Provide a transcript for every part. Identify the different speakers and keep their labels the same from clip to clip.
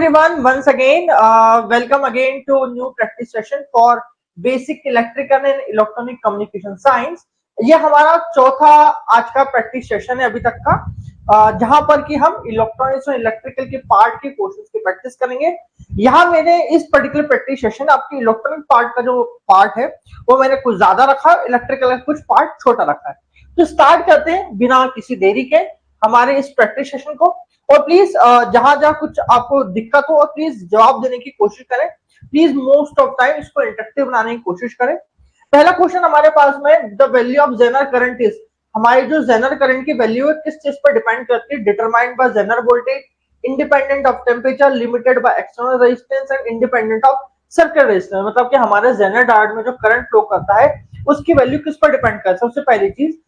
Speaker 1: everyone, once again, welcome again to new practice session for basic electrical and electronic communication science। ये हमारा चौथा आज का practice session है अभी तक का, जहां पर कि हम इलेक्ट्रॉनिक्स और इलेक्ट्रिकल के पार्ट के क्वेश्चंस की प्रैक्टिस करेंगे। यहाँ मैंने इस पर्टिकुलर प्रैक्टिस सेशन आपकी इलेक्ट्रॉनिक पार्ट का जो पार्ट है वो मैंने कुछ ज्यादा रखा, इलेक्ट्रिकल का कुछ पार्ट छोटा रखा है। तो स्टार्ट करते हैं बिना किसी देरी के हमारे इस प्रैक्टिस सेशन को। और प्लीज जहां जहां कुछ आपको दिक्कत हो और प्लीज जवाब देने की कोशिश करें। प्लीज मोस्ट ऑफ टाइम इसको इंटरेक्टिव बनाने की कोशिश करें। पहला क्वेश्चन हमारे पास में, the value of Zener current is, हमारी जो जेनर करंट की वैल्यू है किस चीज पर डिपेंड करती है? Determined by Zener voltage, independent of temperature, limited by external resistance and independent of circuit resistance. मतलब कि हमारे जेनर डायोड में जो करंट फ्लो करता है उसकी वैल्यू किस पर डिपेंड करता है? सबसे पहली चीज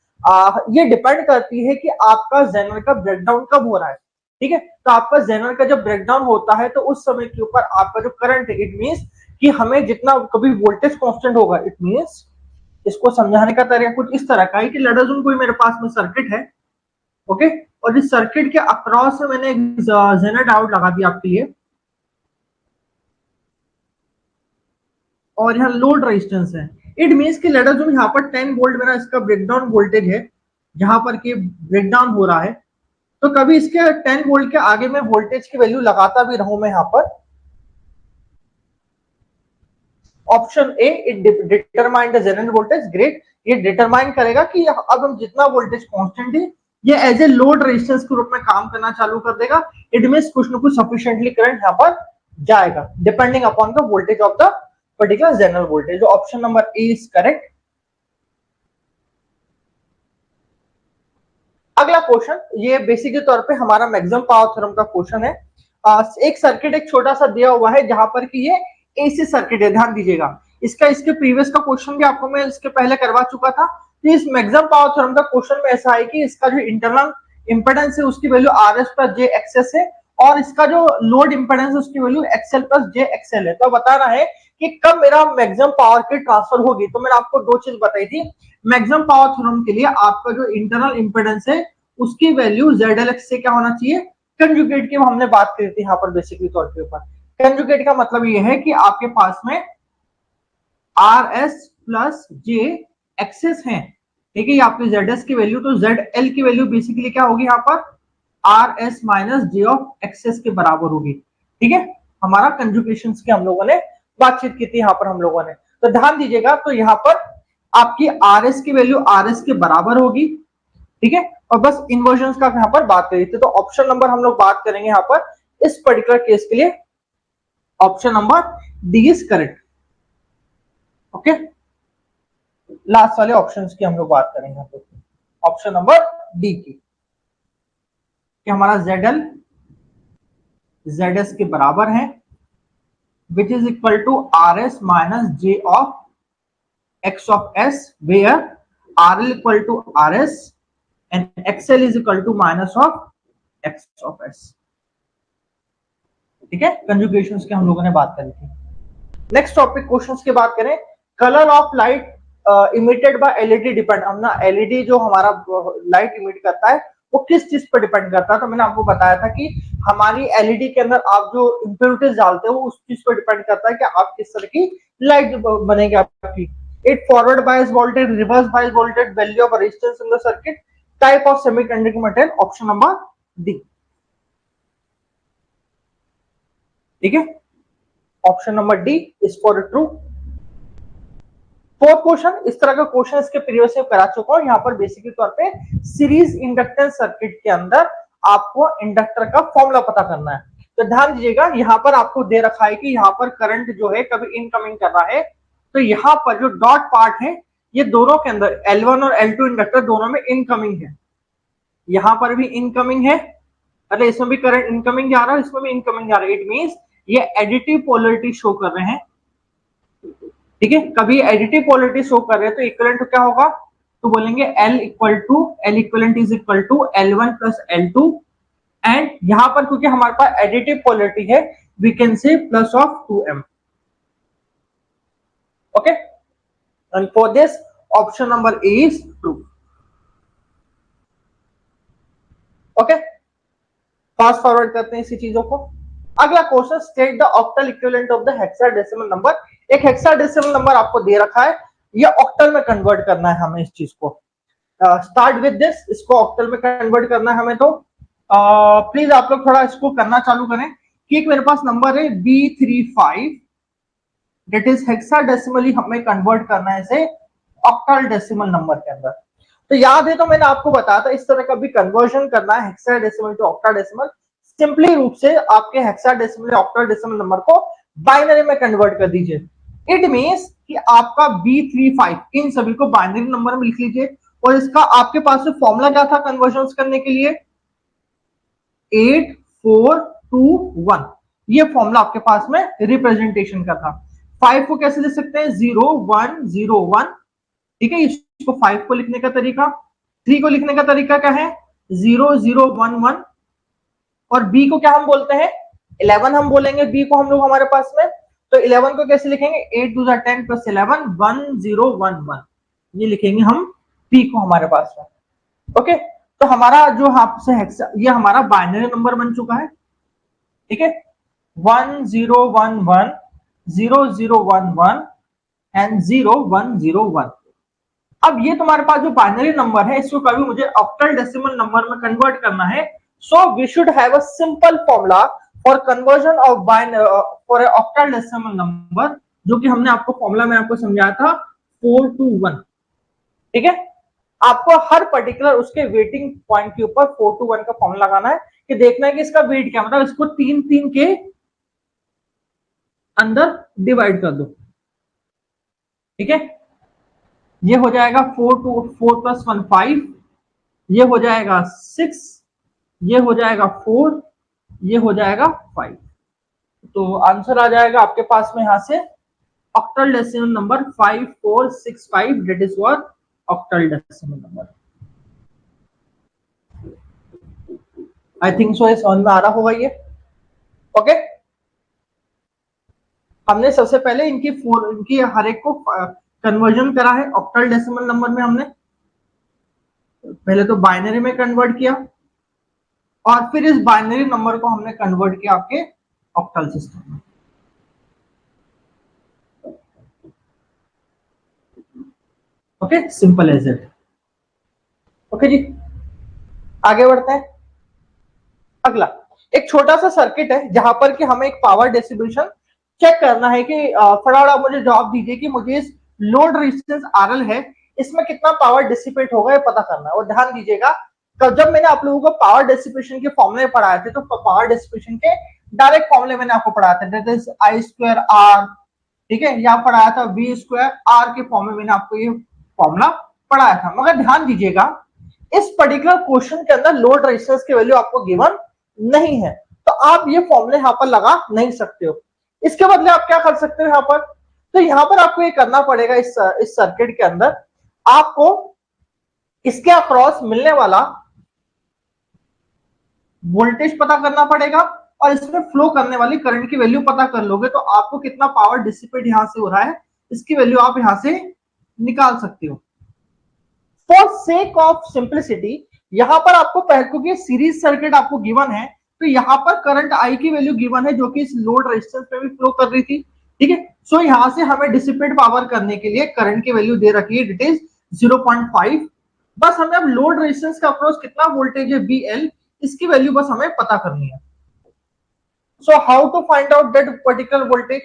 Speaker 1: ये डिपेंड करती है कि आपका जेनर का ब्रेकडाउन कब हो रहा है। ठीक है, तो आपका जेनर का जब ब्रेकडाउन होता है तो उस समय के ऊपर आपका जो करंट है, इट मींस कि हमें जितना कभी वोल्टेज कांस्टेंट होगा, इट मींस इसको समझाने का तरीका कुछ इस तरह का है कि लेट अस अज्यूम कोई मेरे पास में सर्किट है, ओके, और इस सर्किट के अक्रॉस में मैंने एक जेनर डायोड लगा दिया आपके लिए, और यहाँ लोड रेजिस्टेंस है। इट मींस कि लेट अस अज्यूम यहाँ पर 10 वोल्ट मेरा इसका ब्रेकडाउन वोल्टेज है, जहां पर कि ब्रेकडाउन हो रहा है। तो कभी इसके 10 वोल्ट के आगे में वोल्टेज की वैल्यू लगाता भी रहूं मैं यहाँ पर। Option A, it determine the Zener voltage. Great, ये डिटरमाइन करेगा कि अब हम जितना वोल्टेज कांस्टेंट है ये एज ए लोड रेजिस्टेंस के रूप में काम करना चालू कर देगा। इट मींस कुछ ना कुछ सफिशिएंटली करंट यहाँ पर जाएगा depending upon the voltage of the particular Zener voltage. Option number A is correct. अगला क्वेश्चन, ये बेसिक के तौर पे हमारा मैक्सिमम पावर थ्योरम का क्वेश्चन है। एक सर्किट एक छोटा सा दिया हुआ है जहां पर कि ये एसी सर्किट है, ध्यान दीजिएगा। इसके प्रीवियस का क्वेश्चन भी आपको मैं इसके पहले करवा चुका था। तो इस मैक्सिमम पावर थ्योरम का क्वेश्चन में ऐसा है कि इसका जो इंटरनल इंपेडेंस है उसकी वैल्यू RS प्लस जे एक्सएस है, और इसका जो लोड इंपेडेंस है उसकी वैल्यू XL प्लस जे एक्सएल है। तो बता रहा है कि कब मेरा मैक्सिमम पावर की ट्रांसफर होगी। तो मैंने आपको दो चीज बताई थी। मैक्सिमम पावर थ्योरम के लिए आपका जो इंटरनल इंपेडेंस है उसकी वैल्यू ZLX से क्या होना चाहिए? कंजुगेट की हमने बात करी थी यहाँ पर बेसिकली तौर के ऊपर। कंजुगेट का मतलब ये है कि आपके पास में RS प्लस जे एक्सेस है, ठीक है, ये आपकी ZS की वैल्यू। तो ZL की वैल्यू बेसिकली क्या होगी यहाँ पर? RS minus J of X S के बराबर होगी। ठीक है, हमारा कंजुगेशन की हम लोगों ने बातचीत की थी यहाँ पर हम लोगों ने। तो ध्यान दीजिएगा, तो यहाँ पर आपकी RS की वैल्यू RS के बराबर होगी, ठीक है, और बस इन्वर्जन का यहाँ पर बात करी थी। तो ऑप्शन नंबर हम लोग बात करेंगे यहाँ पर इस पर्टिकुलर केस के लिए। Option number D is correct. Okay, last वाले ऑप्शंस की हम लोग बात करेंगे यहाँ पर। ऑप्शन नंबर डी की, कि हमारा ZL ZS के बराबर है, which is equal to RS minus J of X ऑफ S, where RL equal to RS and XL is equal to minus of X of S। ठीक है, कंजुगेशंस के हम लोगों ने बात करी थी। नेक्स्ट टॉपिक क्वेश्चंस की बात करें। Colour of light emitted by LED depend. हम ना एलईडी जो हमारा लाइट इमिट करता है वो किस चीज पर डिपेंड करता है? तो मैंने आपको बताया था कि हमारी एलईडी के अंदर आप जो इंप्योरिटीज डालते हो वो उस चीज पर डिपेंड करता है कि आप किस तरह की लाइट बनेगी आपकी। It forward bias voltage, reverse bias voltage, value of resistance in the circuit, type of semiconductor material. Option number D. ठीक है, option number D is for true. Fourth question, इस तरह का क्वेश्चन इसके प्रीवियस से करा चुका हूं। यहाँ पर बेसिकली तौर पे सीरीज इंडक्टेंस सर्किट के अंदर आपको इंडक्टर का फॉर्मूला पता करना है। तो ध्यान दीजिएगा, यहाँ पर आपको दे रखा है कि यहाँ पर करंट जो है कभी इनकमिंग कर रहा है, तो यहाँ पर जो डॉट पार्ट है ये दोनों के अंदर L1 और L2 इंडक्टर दोनों में इनकमिंग है। यहां पर भी इनकमिंग है, अरे इसमें भी करंट इनकमिंग जा रहा है, इसमें भी इनकमिंग जा रहा है। इट मींस ये एडिटिव पोलरिटी शो कर रहे हैं। ठीक है, कभी एडिटिव पोलरिटी शो कर रहे हैं तो इक्विवेलेंट क्या होगा? तो बोलेंगे L equivalent is equal to L1 plus L2, and यहां पर क्योंकि हमारे पास एडिटिव पोलरिटी है we can say plus of 2m। Okay, and for this option number A is true. Okay, fast forward करते हैं इसी चीजों को। अगला question, state the octal equivalent of the hexadecimal number. एक हेक्साडेसिमल नंबर आपको दे रखा है, ये ऑक्टल में कन्वर्ट करना है हमें इस चीज को। स्टार्ट विद दिस, इसको ऑक्टल में कन्वर्ट करना है हमें। तो प्लीज आप लोग थोड़ा इसको करना चालू करें कि एक मेरे पास नंबर है B35, दैट इज हेक्साडेसिमली हमें कन्वर्ट करना है इसे ऑक्टल डेसिमल नंबर के अंदर। तो याद है, तो मैंने आपको बताया था इस तरह का भी कन्वर्जन करना है हेक्साडेसिमल टू ऑक्टाडेसिमल। सिंपली रूप से आपके हेक्साडेसिमल ऑक्टाडेसिमल नंबर को बाइनरी में कन्वर्ट कर दीजिए। इट मींस कि आपका B35 इन सभी को बाइनरी नंबर में लिख लीजिए, और इसका आपके पास फॉर्मूला क्या था कन्वर्जन करने के लिए, 8421, ये फॉर्मूला आपके पास में रिप्रेजेंटेशन का था। 5 को कैसे लिख सकते हैं, 0101, ठीक है, इसको 5 को लिखने का तरीका। 3 को लिखने का तरीका क्या है, 0011, और बी को क्या हम बोलते हैं, 11 हम बोलेंगे बी को हम लोग हमारे पास में। तो 11 को कैसे लिखेंगे, 8 2 10 + 11 1011, ये लिखेंगे हम बी को हमारे पास में। ओके, तो हमारा जो आपसे हेक्सा, ये हमारा बाइनरी नंबर बन चुका है, ठीक है, 1011 0011 एंड 0101। अब ये तुम्हारे पास जो बाइनरी नंबर है, इसको कभी मुझे ऑक्टल डेसिमल नंबर में कन्वर्ट करना है। So we should have a simple formula for conversion of for a octal decimal number, जो कि हमने आपको फॉर्मूला में आपको समझाया था 4 to 1, ठीक है। आपको हर पर्टिकुलर उसके वेटिंग पॉइंट के ऊपर 4 to 1 का फॉर्मूला लगाना है, कि देखना है कि इसका वेट क्या, मतलब इसको 3 के अंदर डिवाइड कर दो, ठीक है। ये हो जाएगा 4 + 1 5, ये हो जाएगा 6, ये हो जाएगा 4, ये हो जाएगा 5। तो आंसर आ जाएगा आपके पास में यहां से octal decimal number 5465, that is what octal decimal number. I think so, ये समझ में आ रहा होगा ये। ओके, हमने सबसे पहले इनकी हर एक को कन्वर्जन करा है ऑक्टल डेसिमल नंबर में। हमने पहले तो बाइनरी में कन्वर्ट किया, और फिर इस बाइनरी नंबर को हमने कन्वर्ट किया आपके ऑक्टल सिस्टम में। Okay, simple as it. Okay ji, आगे बढ़ते हैं। अगला एक छोटा सा सर्किट है, जहां पर कि हमें एक पावर डिस्ट्रीब्यूशन चेक करना है कि फटाफट आप मुझे जवाब दीजिए कि मुझे इस लोड रेजिस्टेंस RL है, इसमें कितना पावर डिसिपेट होगा ये पता करना है। और ध्यान दीजिएगा, जब मैंने आप लोगों को पावर डिसिपेशन के फॉर्मूले पढ़ाए थे, तो पावर डिसिपेशन के डायरेक्ट फॉर्मूले मैंने आपको पढ़ाया था, दैट इज I²R, ठीक है, या पढ़ाया था V²R के फॉर्म में मैंने आपको ये फॉर्मूला पढ़ाया था। मगर ध्यान दीजिएगा, इस पर्टिकुलर क्वेश्चन के अंदर लोड रेजिस्टेंस की वैल्यू आपको गिवन नहीं है, तो आप ये फॉर्मूले यहाँ पर लगा नहीं सकते हो। इसके बदले आप क्या कर सकते हो यहाँ पर, तो यहाँ पर आपको ये करना पड़ेगा, इस सर्किट के अंदर आपको इसके अक्रॉस मिलने वाला वोल्टेज पता करना पड़ेगा, और इसमें फ्लो करने वाली करंट की वैल्यू पता कर लोगे तो आपको कितना पावर डिसिपेट यहां से हो रहा है, इसकी वैल्यू आप यहां से निकाल सकते हो। फॉर सेक ऑफ सिंप्लिसिटी, यहां पर आपको क्योंकि सीरीज सर्किट आपको गिवन है, तो यहां पर करंट I की वैल्यू गिवन है, जो कि इस लोड रेजिस्टेंस पे भी फ्लो कर रही थी, ठीक है। सो यहां से हमें डिसिपेट पावर करने के लिए करंट की वैल्यू दे रखी है, इट इज 0.5। बस हमें अब लोड रेजिस्टेंस का अक्रॉस कितना वोल्टेज है BL, इसकी वैल्यू बस हमें पता करनी है। So how to find out that particular voltage,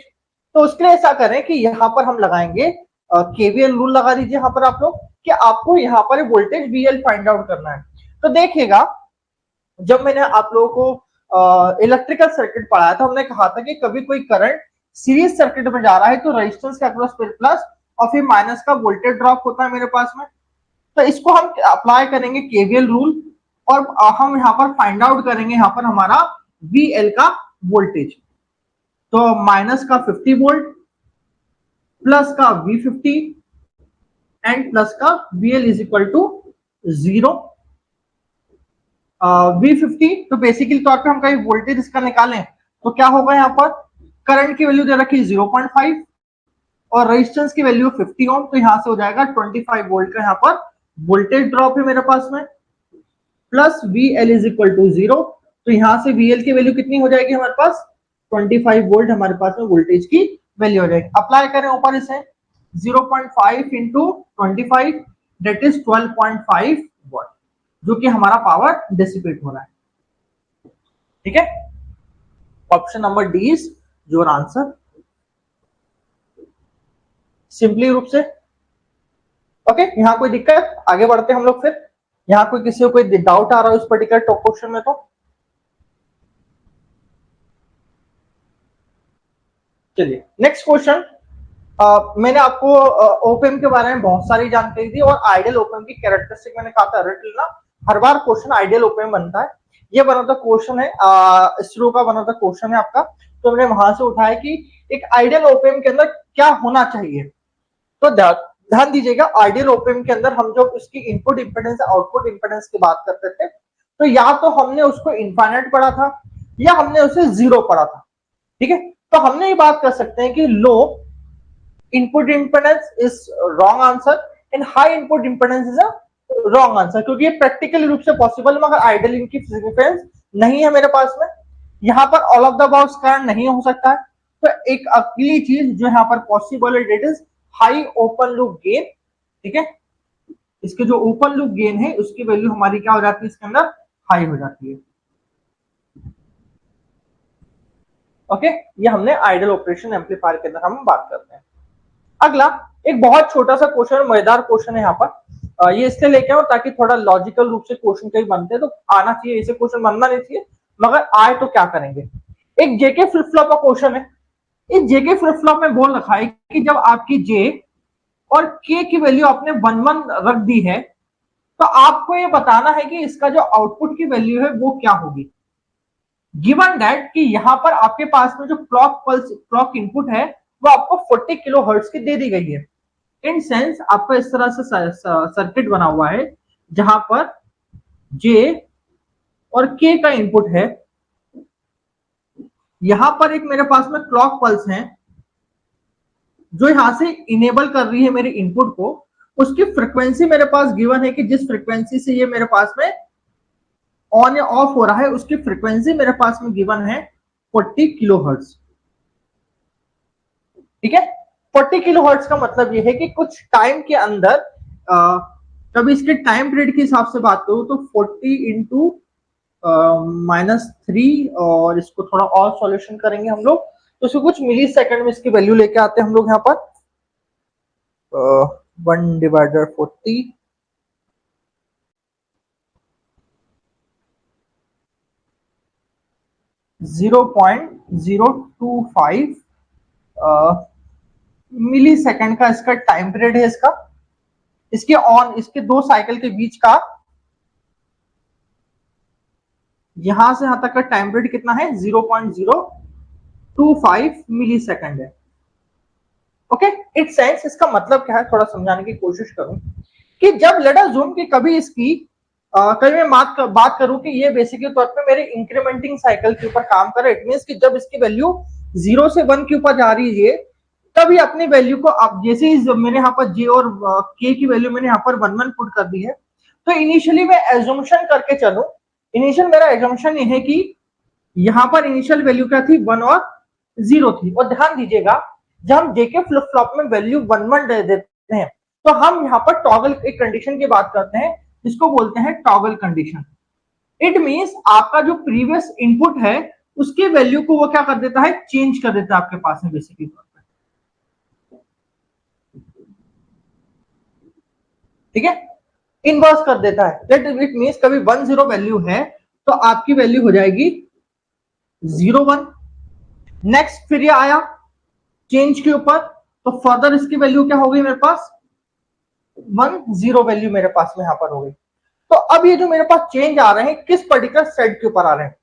Speaker 1: तो उसके लिए ऐसा करें कि यहाँ पर हम लगाएंगे KVL रूल लगा दीजिए यहाँ पर आप लोग, कि आपको यहाँ पर वोल्टेज VL फाइंड आउट करना है। तो देखिएगा, जब मैंने आप लोगों को इलेक्ट्रिकल सर्किट पढ़ाया था, हमने कहा था कि कभी कोई करंट सीरीज सर्किट में जा रहा है तो रेजिस्टेंस के अक्रॉस फिर प्लस और फिर माइनस का वोल्टेज ड्रॉप होता है मेरे पास में। तो इसको हम अप्लाई करेंगे KVL रूल, और हम यहाँ पर फाइंड आउट करेंगे यहाँ पर हमारा VL का वोल्टेज। तो माइनस का 50 वोल्ट, प्लस का V50 एंड प्लस का VL is equal to 0। V50, तो बेसिकली तौर पे हम कहीं वोल्टेज इसका निकालें तो क्या होगा, यहाँ पर करंट की वैल्यू दे रखी 0.5 और रेजिस्टेंस की वैल्यू 50 ओम, तो यहां से हो जाएगा 25 वोल्ट का यहाँ पर वोल्टेज ड्रॉप है मेरे पास में, plus VL is equal to 0। तो यहां से VL की वैल्यू कितनी हो जाएगी हमारे पास, 25 वोल्ट हमारे पास में वोल्टेज की वैल्यू हो जाएगी। अप्लाई करें ऊपर इसे 0.5 इंटू 25 दैट इज 12.5 वॉट, जो कि हमारा पावर डिसिपेट हो रहा है। ठीक है, option number D is your answer, simply रूप से। ओके, यहां कोई दिक्कत? आगे बढ़ते हम लोग फिर। यहां कोई किसी को कोई डाउट आ रहा है उस पर्टिकुलर क्वेश्चन में? तो चलिए नेक्स्ट क्वेश्चन। मैंने आपको ओपीएम के बारे में बहुत सारी जानकारी दी और आइडियल ओपीएम की कैरेक्टरिस्टिक मैंने कहा था रट लेना। हर बार क्वेश्चन आइडियल ओपीएम बनता है। ये वन ऑफ द क्वेश्चन है, इसरो का वन ऑफ द क्वेश्चन है आपका, तो मैंने वहां से उठाया कि एक आइडियल ओपीएम के अंदर क्या होना चाहिए। तो ध्यान दीजिएगा, आइडियल ओपीएम के अंदर हम जो इसकी इनपुट इंपेडेंस आउटपुट इंपेडेंस की बात करते थे, तो या तो हमने उसको इनफाइनाइट पढ़ा था या हमने उसे जीरो पढ़ा था। ठीक है, तो हमने ये बात कर सकते हैं कि low input impedance is wrong answer and high input impedance is a wrong answer, क्योंकि ये प्रैक्टिकली रूप से पॉसिबल है, मगर आइडियल इनकी सिग्निफिकेंस नहीं है मेरे पास में। यहां पर ऑल ऑफ द अबव कारण नहीं हो सकता है। तो एक अगली चीज जो यहां पर पॉसिबल है that is high open loop gain. ठीक है, इसके जो ओपन लूप गेन है उसकी वैल्यू हमारी क्या हो जाती है, इसके अंदर हाई हो जाती है। ओके, ये हमने आइडियल ऑपरेशन एम्पलीफायर के अंदर हम बात करते हैं। अगला एक बहुत छोटा सा क्वेश्चन, मजेदार क्वेश्चन है यहाँ पर। ये इसलिए लेके आओ ताकि थोड़ा लॉजिकल रूप से क्वेश्चन कहीं बनते हैं तो आना चाहिए, इसे क्वेश्चन बनना नहीं चाहिए, मगर आए तो क्या करेंगे। एक जेके फ्लिप फ्लॉप का क्वेश्चन है। इस जेके फ्लिप फ्लॉप में बोल रखा है कि जब आपकी जे और के की वैल्यू आपने 1 1 रख दी है, तो आपको ये बताना है कि इसका जो आउटपुट की वैल्यू है वो क्या होगी। गिवन दैट कि यहां पर आपके पास में जो क्लॉक पल्स क्लॉक इनपुट है वो आपको 40 किलो हर्ट्ज की दे दी गई है। इन सेंस आपका इस तरह से सर्किट बना हुआ है जहां पर जे और के का इनपुट है। यहां पर एक मेरे पास में क्लॉक पल्स है जो यहां से इनेबल कर रही है मेरे इनपुट को। उसकी फ्रीक्वेंसी मेरे पास गिवन है कि जिस फ्रीक्वेंसी से ये मेरे पास में ऑन या ऑफ हो रहा है उसकी फ्रीक्वेंसी मेरे पास में गिवन है 40 किलो हर्ट्ज। ठीक है, 40 किलो हर्ट्ज का मतलब ये है कि कुछ टाइम के अंदर कभी इसके टाइम पीरियड के हिसाब से बात करूं तो 40 इंटू -3, और इसको थोड़ा और सॉल्यूशन करेंगे हम लोग तो इसको कुछ मिली सेकंड में इसकी वैल्यू लेके आते हैं हम लोग यहाँ पर। 1/40 0.025 मिली सेकंड का इसका टाइम पीरियड है। इसके ऑन इसके दो साइकिल के बीच का यहां से यहां तक का टाइम पीरियड कितना है, 0.025 मिली सेकंड है। ओके, इट सेंस इसका मतलब क्या है, थोड़ा समझाने की कोशिश करूं कि जब लेट अस अज्यूम कि कभी इसकी कभी मैं बात करूं कि ये बेसिकली तौर पे मेरे इंक्रीमेंटिंग साइकिल के ऊपर काम कर रहा है। इट मींस कि जब इसकी वैल्यू 0 से 1 के ऊपर जा रही है तभी अपनी वैल्यू को अब जैसे ही मैंने यहाँ पर जे और के की वैल्यू मैंने यहाँ पर 1 1 पुट कर दी है, तो इनिशियली मैं एजम्पशन करके चलूं। इनिशियल मेरा एजम्पशन ये है कि यहां पर इनिशियल वैल्यू क्या थी, 1 और 0 थी। और ध्यान दीजिएगा जब हम जेके फ्लिप फ्लॉप में वैल्यू 1 1 दे देते हैं तो हम यहाँ पर टॉगल एक कंडीशन की बात करते हैं जिसको बोलते हैं टॉगल कंडीशन। इट मींस आपका जो प्रीवियस इनपुट है उसके वैल्यू को वो क्या कर देता है, चेंज कर देता है आपके पास में बेसिकली तौर पर। ठीक है, इनवर्स कर देता है। दैट इट मींस कभी 1 0 वैल्यू है तो आपकी वैल्यू हो जाएगी 0 1। नेक्स्ट फिर ये आया चेंज के ऊपर, तो फर्दर इसकी वैल्यू क्या हो गई मेरे पास, 1 0 वैल्यू मेरे पास में यहां पर हो गई। तो अब ये जो मेरे पास चेंज आ रहे हैं किस पर्टिकुलर सेट के ऊपर आ रहे हैं,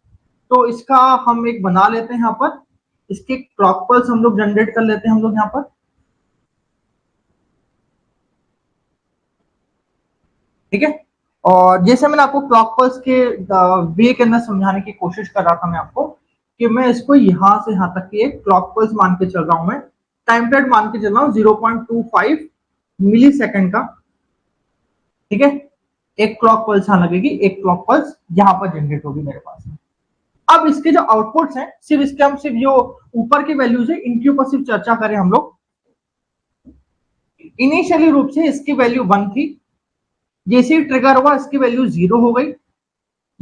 Speaker 1: तो इसका हम एक बना लेते हैं यहां पर। इसके क्लॉक पल्स हम लोग जनरेट कर लेते हैं हम लोग यहां पर। ठीक है, और जैसे मैंने आपको क्लॉक पल्स के वे के अंदर समझाने की कोशिश कर रहा था मैं आपको कि मैं इसको यहां से यहां तक की एक क्लॉक पल्स मान के चल रहा हूं, मैं टाइम पीरियड मान के चल रहा हूं 0.25 मिली सेकेंड का। ठीक है, एक क्लॉक पल्स यहां लगेगी, एक क्लॉक पल्स यहां पर जनरेट होगी मेरे पास में। अब इसके जो आउटपुट्स हैं, सिर्फ इसके हम सिर्फ जो ऊपर की वैल्यूज है इनके ऊपर सिर्फ चर्चा करें हम लोग। इनिशियली रूप से इसकी वैल्यू 1 थी, जैसे ही ट्रिगर हुआ इसकी वैल्यू 0 हो गई,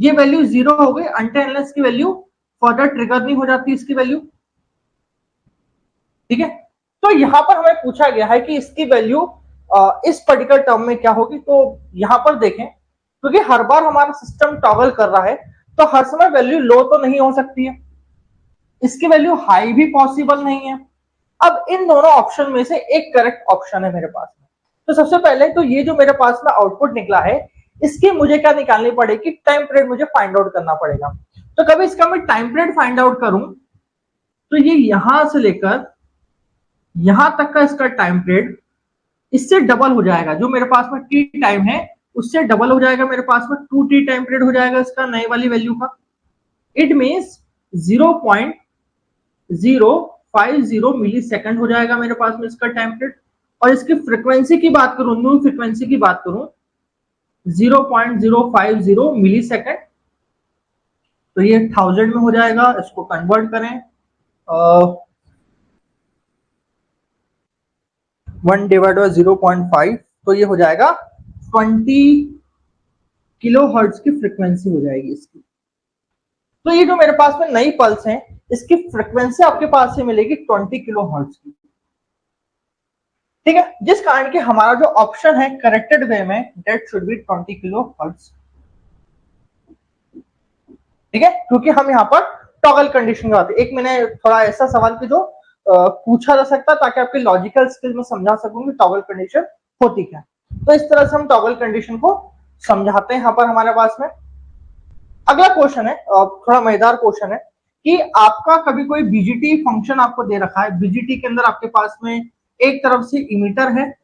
Speaker 1: ये वैल्यू 0 हो गई अनटिल अनलेस की वैल्यू फर्दर ट्रिगर नहीं हो जाती इसकी वैल्यू। ठीक है, तो यहां पर हमें पूछा गया है कि इसकी वैल्यू इस पर्टिकुलर टर्म में क्या होगी। तो यहां पर देखें, क्योंकि हर बार हमारा सिस्टम टॉगल कर रहा है तो हर समय वैल्यू लो तो नहीं हो सकती है, इसकी वैल्यू हाई भी पॉसिबल नहीं है। अब इन दोनों ऑप्शन में से एक करेक्ट ऑप्शन है मेरे पास में। तो सबसे पहले तो ये जो मेरे पास में आउटपुट निकला है इसकी मुझे क्या निकालनी पड़ेगी, टाइम पीरियड मुझे फाइंड आउट करना पड़ेगा। तो कभी इसका मैं टाइम पीरियड फाइंड आउट करूं तो ये यहां से लेकर यहां तक का इसका टाइम पीरियड इससे डबल हो जाएगा। जो मेरे पास में टी टाइम है उससे डबल हो जाएगा, मेरे पास में 2t टाइम पीरियड हो जाएगा इसका नई वाली वैल्यू का। इट मींस 0.050 मिली सेकंड हो जाएगा मेरे पास में इसका टाइम पीरियड। और इसकी फ्रीक्वेंसी की बात करूं, न्यू फ्रीक्वेंसी की बात करूं 0.050 मिली सेकंड, तो ये 1000 में हो जाएगा। इसको कन्वर्ट करें 1 डिवाइड बाय 0.5 तो ये हो जाएगा 20 किलो हर्ट्ज की फ्रीक्वेंसी हो जाएगी इसकी। तो ये जो मेरे पास में नई पल्स है इसकी फ्रीक्वेंसी आपके पास से मिलेगी 20 किलो हर्ट्ज की। ठीक है, जिस कारण के हमारा जो ऑप्शन है करेक्टेड वे में that should be 20 kilo hertz. ठीक है, क्योंकि हम यहाँ पर टॉगल कंडीशन का एक मैंने थोड़ा ऐसा सवाल की जो पूछा जा सकता ताकि आपके लॉजिकल स्किल में समझा सकूं कि टॉगल कंडीशन होती क्या। तो इस तरह से हम टॉगल कंडीशन को समझाते हैं यहाँ पर हमारे पास में। अगला क्वेश्चन है, थोड़ा मजेदार क्वेश्चन है कि आपका कभी कोई बीजीटी फंक्शन आपको दे रखा है, बीजीटी के अंदर आपके पास में एक तरफ से इमीटर है,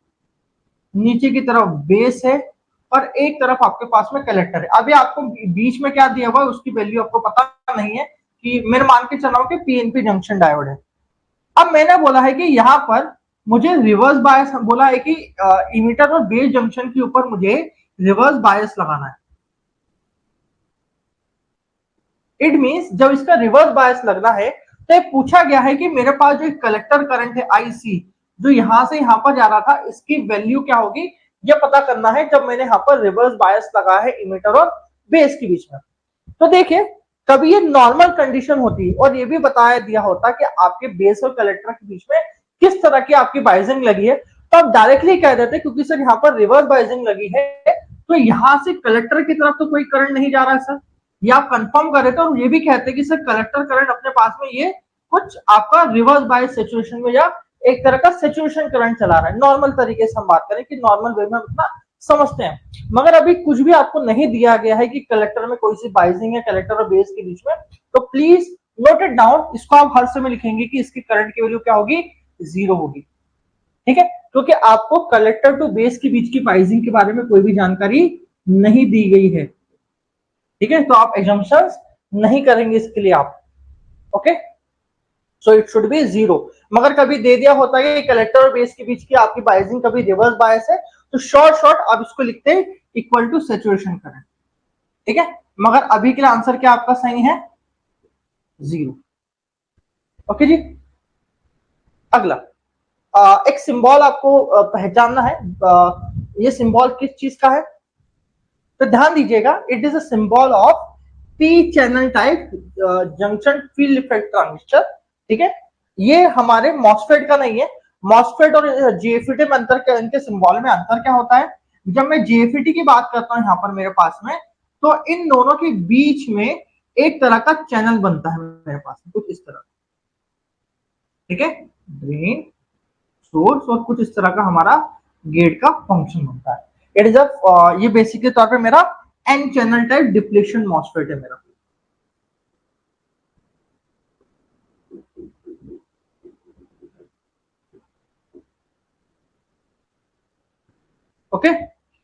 Speaker 1: नीचे की तरफ बेस है और एक तरफ आपके पास में कलेक्टर है। अभी आपको बीच में क्या दिया हुआ है उसकी वैल्यू आपको पता नहीं है, कि मैंने मान के चला हूं कि पीएनपी जंक्शन डायोड है। अब मैंने बोला है कि यहाँ पर मुझे रिवर्स बायस बोला है कि इमीटर और बेस जंक्शन के ऊपर मुझे रिवर्स बायस लगाना है। इट मींस जब इसका रिवर्स बायस लगना है तो पूछा गया है कि मेरे पास जो कलेक्टर करंट है आईसी जो यहां से यहां पर जा रहा था इसकी वैल्यू क्या होगी, यह पता करना है जब मैंने यहाँ पर रिवर्स बायस लगा है इमीटर और बेस के बीच में। तो देखिए, कभी ये नॉर्मल कंडीशन होती और ये भी बताया दिया होता कि आपके बेस और कलेक्टर के बीच में किस तरह की आपकी बाइजिंग लगी है, तो आप डायरेक्टली कह देते क्योंकि सर यहाँ पर रिवर्स बाइजिंग लगी है तो यहां से कलेक्टर की तरफ तो कोई करंट नहीं जा रहा है सर। ये आप कंफर्म कर रहे थे और ये भी कहते कि सर कलेक्टर करंट अपने पास में ये कुछ आपका रिवर्स बायस सिचुएशन में या एक तरह का सिचुएशन करंट चला रहा है। नॉर्मल तरीके से हम बात करें कि नॉर्मल वे में हम इतना समझते हैं, मगर अभी कुछ भी आपको नहीं दिया गया है कि कलेक्टर में कोई सी बाइजिंग है कलेक्टर और बेस के बीच में, तो प्लीज नोट इट डाउन। इसको आप हर समय लिखेंगे कि इसकी करंट की वैल्यू क्या होगी, 0 होगी। ठीक है, क्योंकि आपको कलेक्टर टू बेस के बीच की बाइजिंग के बारे में कोई भी जानकारी नहीं दी गई है। ठीक है, तो आप एजम्पशंस नहीं करेंगे इसके लिए आप। Okay, so it should be 0। मगर कभी दे दिया होता है कि कलेक्टर और बेस के बीच की आपकी बाइजिंग कभी रिवर्स बायस है तो शॉर्ट आप इसको लिखते हैं इक्वल टू सैचुरेशन करंट। ठीक है, मगर अभी के लिए आंसर क्या आपका सही है, 0। ओके जी, अगला एक सिंबल आपको पहचानना है। ये सिंबल किस चीज का है, तो ध्यान दीजिएगा, it is a symbol of P channel type junction field effect transistor. ठीक है, ये हमारे मॉसफेट का नहीं है। मॉसफेट और जीएफईटी में अंतर क्या, इनके सिंबल में अंतर क्या होता है। जब मैं जीएफईटी की बात करता हूं यहाँ पर मेरे पास में, तो इन दोनों के बीच में एक तरह का चैनल बनता है मेरे पास में, कुछ इस तरह। ठीक है, ड्रेन सोर्स और कुछ इस तरह का हमारा गेट का फंक्शन होता है। इट इज ये बेसिकली तौर पे मेरा N channel type depletion MOSFET है मेरा। ओके,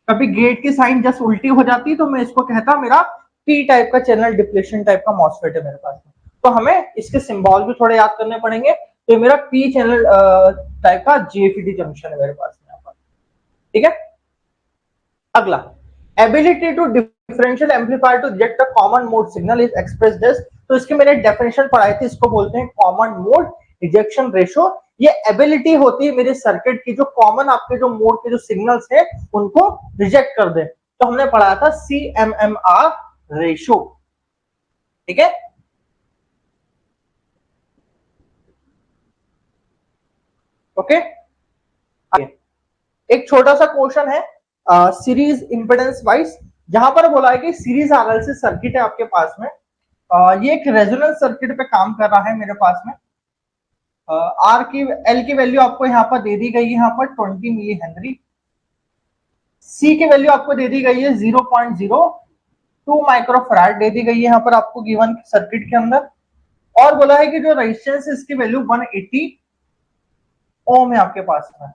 Speaker 1: कभी गेट की साइन जस्ट उल्टी हो जाती तो मैं इसको कहता मेरा पी टाइप का चैनल डिप्लेशन टाइप का मॉसफेट है मेरे पास में। तो हमें इसके सिंबल भी थोड़े याद करने पड़ेंगे। तो मेरा पी चैनल टाइप का जीएफईटी जंक्शन है मेरे पास में यहाँ पर। ठीक है, अगला ability to differential amplifier to reject a common mode signal is expressed as तो इसके मैंने डेफिनेशन पढ़ाई थी, इसको बोलते हैं कॉमन मोड रिजेक्शन रेशो। ये एबिलिटी होती है मेरे सर्किट की जो कॉमन आपके जो मोड के जो सिग्नल्स है उनको रिजेक्ट कर दे। तो हमने पढ़ा था CMMR रेशो, ठीक है। ओके, एक छोटा सा क्वेश्चन है सीरीज इंपेडेंस वाइज, जहां पर बोला है कि सीरीज RLC सर्किट है आपके पास में, ये एक रेजोनेंस सर्किट पे काम कर रहा है मेरे पास में। आर की एल की वैल्यू आपको यहाँ पर दे दी गई है, यहाँ पर 20 मिली हेनरी। सी की वैल्यू आपको दे दी गई है 0.02 माइक्रोफैराड दे दी गई है यहाँ पर आपको गिवन सर्किट के अंदर। और बोला है कि जो रेजिस्टेंस है इसकी वैल्यू 180 ओम है आपके पास में,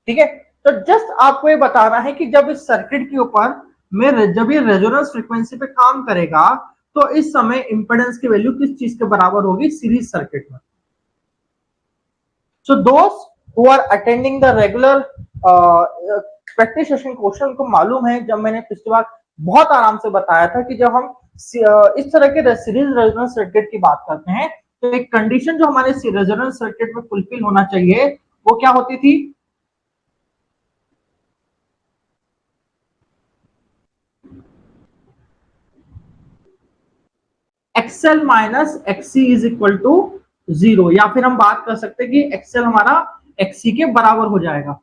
Speaker 1: ठीक है। तो जस्ट आपको ये बताना है कि जब इस सर्किट के ऊपर में जब ये रेजोनेंस फ्रीक्वेंसी पे काम करेगा तो इस समय इंपेडेंस की वैल्यू किस चीज के बराबर होगी सीरीज सर्किट में। सो दोस्त who are attending the regular practice session question को मालूम है, जब मैंने पिछली बार बहुत आराम से बताया था कि जब हम इस तरह के सीरीज रेजोनेंस सर्किट की बात करते हैं तो एक कंडीशन जो हमारे रेजोनेंस सर्किट में फुलफिल होना चाहिए वो क्या होती थी, XL minus XC is equal to 0, या फिर हम बात कर सकते हैं कि XL हमारा XC के बराबर हो जाएगा।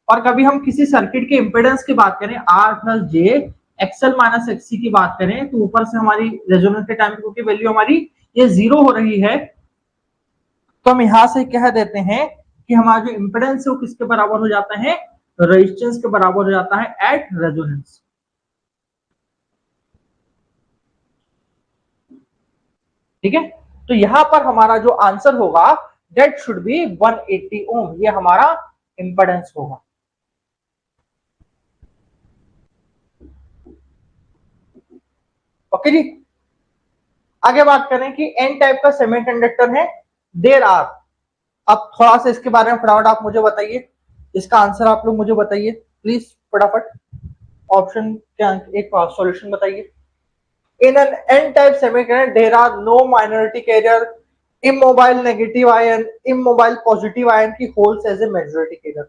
Speaker 1: और कभी हम किसी सर्किट के इंपेडेंस की बात करें R plus J XL minus XC की बात करें तो ऊपर से हमारी रेजोनेंस के टाइम की वैल्यू हमारी ये 0 हो रही है, तो हम यहां से कह देते हैं कि हमारा जो इंपेडेंस है वो किसके बराबर हो जाता है, रेजिस्टेंस के बराबर हो जाता है एट रेजोनेंस, ठीक है। तो यहां पर हमारा जो आंसर होगा दैट शुड बी 180 ओम, ये हमारा इंपेडेंस होगा। ओके जी, आगे बात करें कि एन टाइप का सेमीकंडक्टर है, देयर आर, अब थोड़ा सा इसके बारे में फटाफट आप मुझे बताइए, इसका आंसर आप लोग मुझे बताइए प्लीज फटाफट, ऑप्शन क्या एक सॉल्यूशन बताइए। In an n-type semiconductor, there are no minority carrier, immobile negative ion, immobile positive ion की holds as a majority carrier.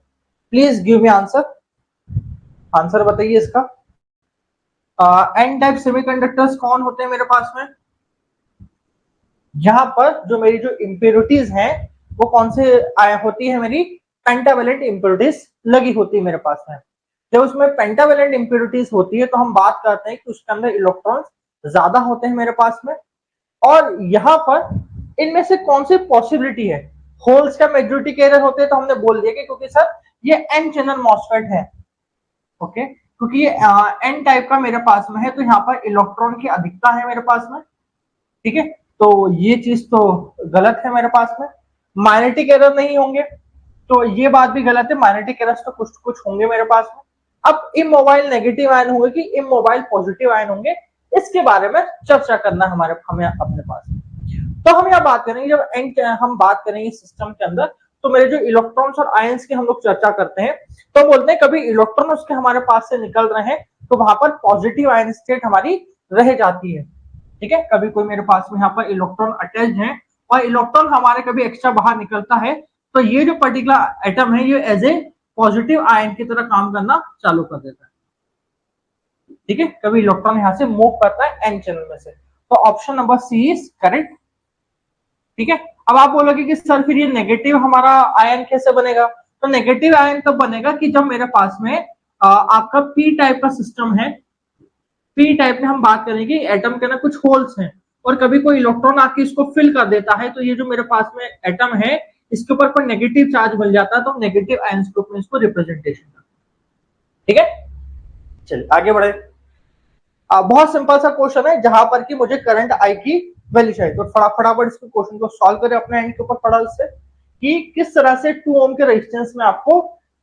Speaker 1: Please give me answer. Answer बताइए इसका। n-type semiconductors कौन होते हैं मेरे पास में, जहां पर जो मेरी जो इम्प्योरिटीज हैं वो कौन से होती है, मेरी पेंटावेलेंट इम्प्योरिटीज लगी होती है मेरे पास में। जब उसमें पेंटावेलेंट इम्प्योरिटीज होती है तो हम बात करते हैं कि उसके अंदर इलेक्ट्रॉन्स ज्यादा होते हैं मेरे पास में, और यहाँ पर इनमें से कौन सी पॉसिबिलिटी है, होल्स का मेजॉरिटी कैरियर होते हैं, तो हमने बोल दिया कि क्योंकि सर ये एन चैनल मॉसफेट है, ओके, क्योंकि ये एन टाइप का मेरे पास में है तो यहाँ पर इलेक्ट्रॉन की अधिकता है मेरे पास में, ठीक है। तो ये चीज तो गलत है मेरे पास में, मैग्नेटिक एरर नहीं होंगे तो ये बात भी गलत है, मैग्नेटिक एरर्स तो कुछ कुछ होंगे मेरे पास में। अब इमोबाइल नेगेटिव आयन होंगे कि इमोबाइल पॉजिटिव आयन होंगे, इसके बारे में चर्चा करना हमें अपने पास। तो हम यहाँ बात करेंगे, जब हम बात करेंगे सिस्टम के अंदर तो मेरे जो इलेक्ट्रॉन्स और आयंस की हम लोग चर्चा करते हैं तो बोलते हैं कभी इलेक्ट्रॉन उसके हमारे पास से निकल रहे हैं तो वहां पर पॉजिटिव आयन स्टेट हमारी रह जाती है, ठीक है। कभी कोई मेरे पास में यहाँ पर इलेक्ट्रॉन अटैच है और इलेक्ट्रॉन हमारे कभी एक्स्ट्रा बाहर निकलता है तो ये जो पर्टिकुलर एटम है ये एज ए पॉजिटिव आयन की तरह काम करना चालू कर देता है, ठीक है। कभी इलेक्ट्रॉन यहां से मूव करता है एन चैनल में से, तो option number C is correct, ठीक है। अब आप बोलोगे कि सर फिर ये नेगेटिव हमारा आयन कैसे बनेगा, तो नेगेटिव आयन तब बनेगा कि जब मेरे पास में आपका पी टाइप का सिस्टम है, पी टाइप में हम बात करेंगे एटम के ना कुछ होल्स हैं और कभी कोई इलेक्ट्रॉन आके इसको फिल कर देता है तो ये जो मेरे पास में एटम है इसके ऊपर कोई नेगेटिव चार्ज मिल जाता है तो नेगेटिव आयंस के ऊपर इसको रिप्रेजेंटेशन करते हैं, ठीक है। चलिए आगे बढ़े, बहुत सिंपल सा क्वेश्चन है जहां पर कि मुझे करंट आई की वैल्यू चाहिए, तो फटाफट इस क्वेश्चन को सॉल्व करें अपने एंड के ऊपर पढ़ा इससे कि किस तरह से 2 ओम के रेजिस्टेंस में आपको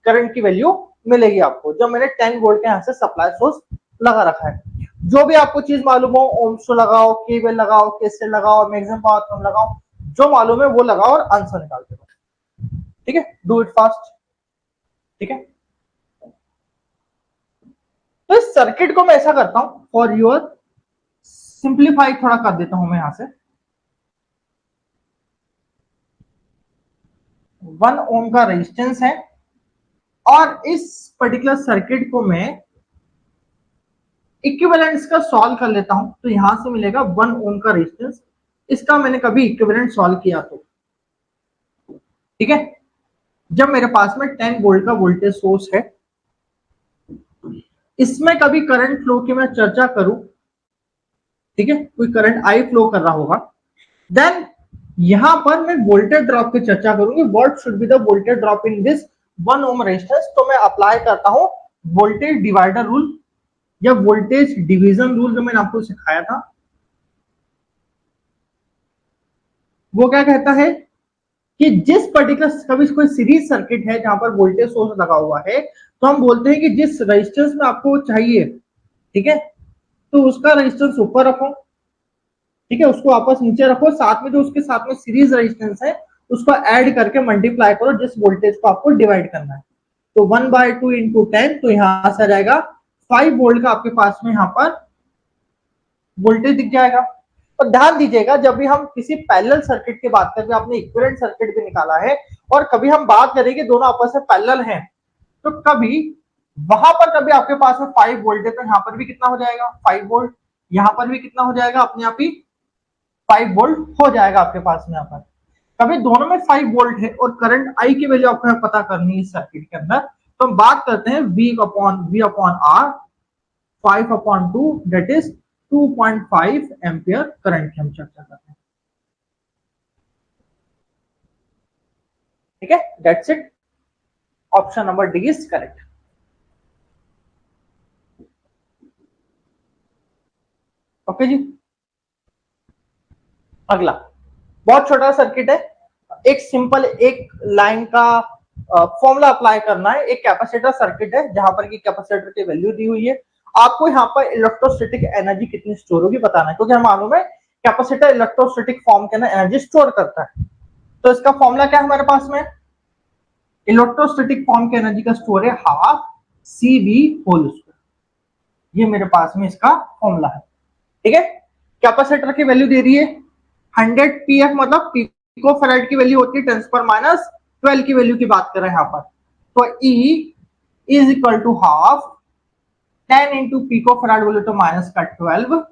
Speaker 1: करंट की वैल्यू मिलेगी आपको, जब मैंने 10 वोल्ट के यहाँ से सप्लाई सोर्स लगा रखा है। जो भी आपको चीज मालूम हो, ओम्स लगाओ, केवीएल लगाओ, केसीएल लगाओ, मैक्सिमम पावर थ्योरम लगाओ, जो मालूम है वो लगाओ और आंसर निकालते रहो, ठीक है। डू इट फास्ट, ठीक है। तो इस सर्किट को मैं ऐसा करता हूं फॉर योर सिंप्लीफाई थोड़ा कर देता हूं मैं यहां से। 1 ओम का रेजिस्टेंस है और इस पर्टिकुलर सर्किट को मैं इक्विवेलेंट्स का सॉल्व कर लेता हूं, तो यहां से मिलेगा 1 ओम का रेजिस्टेंस। इसका मैंने कभी इक्विवेलेंट सॉल्व किया तो ठीक है। जब मेरे पास में 10 वोल्ट का वोल्टेज सोर्स है, इसमें कभी करंट फ्लो की मैं चर्चा करूं, ठीक है, कोई करंट आई फ्लो कर रहा होगा, देन यहां पर मैं वोल्टेज ड्रॉप की चर्चा करूंगी। What should be the voltage drop in this 1 ohm resistance. तो मैं अप्लाई करता हूं वोल्टेज डिवाइडर रूल या वोल्टेज डिवीजन रूल, जो मैंने आपको सिखाया था। वो क्या कहता है कि जिस पर्टिकुलर कभी कोई सीरीज सर्किट है जहां पर वोल्टेज सोर्स लगा हुआ है, तो हम बोलते हैं कि जिस रेजिस्टेंस में आपको चाहिए, ठीक है, तो उसका रेजिस्टेंस ऊपर रखो, ठीक है, उसको वापस नीचे रखो, साथ में जो उसके साथ में सीरीज रेजिस्टेंस है उसको ऐड करके मल्टीप्लाई करो जिस वोल्टेज को आपको डिवाइड करना है। तो 1/2 इंटू 10, तो यहां से आ जाएगा 5 वोल्ट का आपके पास में यहां पर वोल्टेज दिख जाएगा। और ध्यान दीजिएगा, जब भी हम किसी पैरेलल सर्किट की बात करें, आपने इक्विवेलेंट सर्किट भी निकाला है, और कभी हम बात करें कि दोनों आपस में पैरेलल हैं, तो कभी वहां पर कभी आपके पास में 5 वोल्ट है, तो यहां पर भी कितना हो जाएगा 5 वोल्ट, यहां पर भी कितना हो जाएगा अपने आप ही 5 वोल्ट हो जाएगा आपके पास में। यहाँ पर कभी दोनों में 5 वोल्ट है और करंट आई की वैल्यू आपको पता करनी है इस सर्किट के अंदर, तो हम बात करते हैं V/R 5/2, that is 2.5 ampere current की हम चर्चा करते हैं। ठीक है, that's it. Option number D is correct. Okay ji. अगला बहुत छोटा सर्किट है, एक सिंपल एक लाइन का फॉर्मूला अप्लाई करना है। एक कैपेसिटर सर्किट है जहां पर की कैपेसिटर की वैल्यू दी हुई है, आपको यहाँ पर इलेक्ट्रोस्टैटिक एनर्जी कितनी स्टोर होगी बताना है, क्योंकि हम मालूम है कैपेसिटर इलेक्ट्रोस्टैटिक फॉर्म के अंदर एनर्जी स्टोर करता है। तो इसका फॉर्मूला क्या है हमारे पास में, इलेक्ट्रोस्टैटिक फॉर्म की एनर्जी का स्टोर है हाफ CV होल स्क्वायर। ये मेरे पास में इसका फॉर्मूला है। ठीक है, कैपेसिटर की वैल्यू दे दी है 100 pf, मतलब पिको फैराड की वैल्यू होती है 10⁻12 की वैल्यू की बात कर रहे हैं यहाँ पर। तो E is equal to half 10 into pico farad बोले तो -12।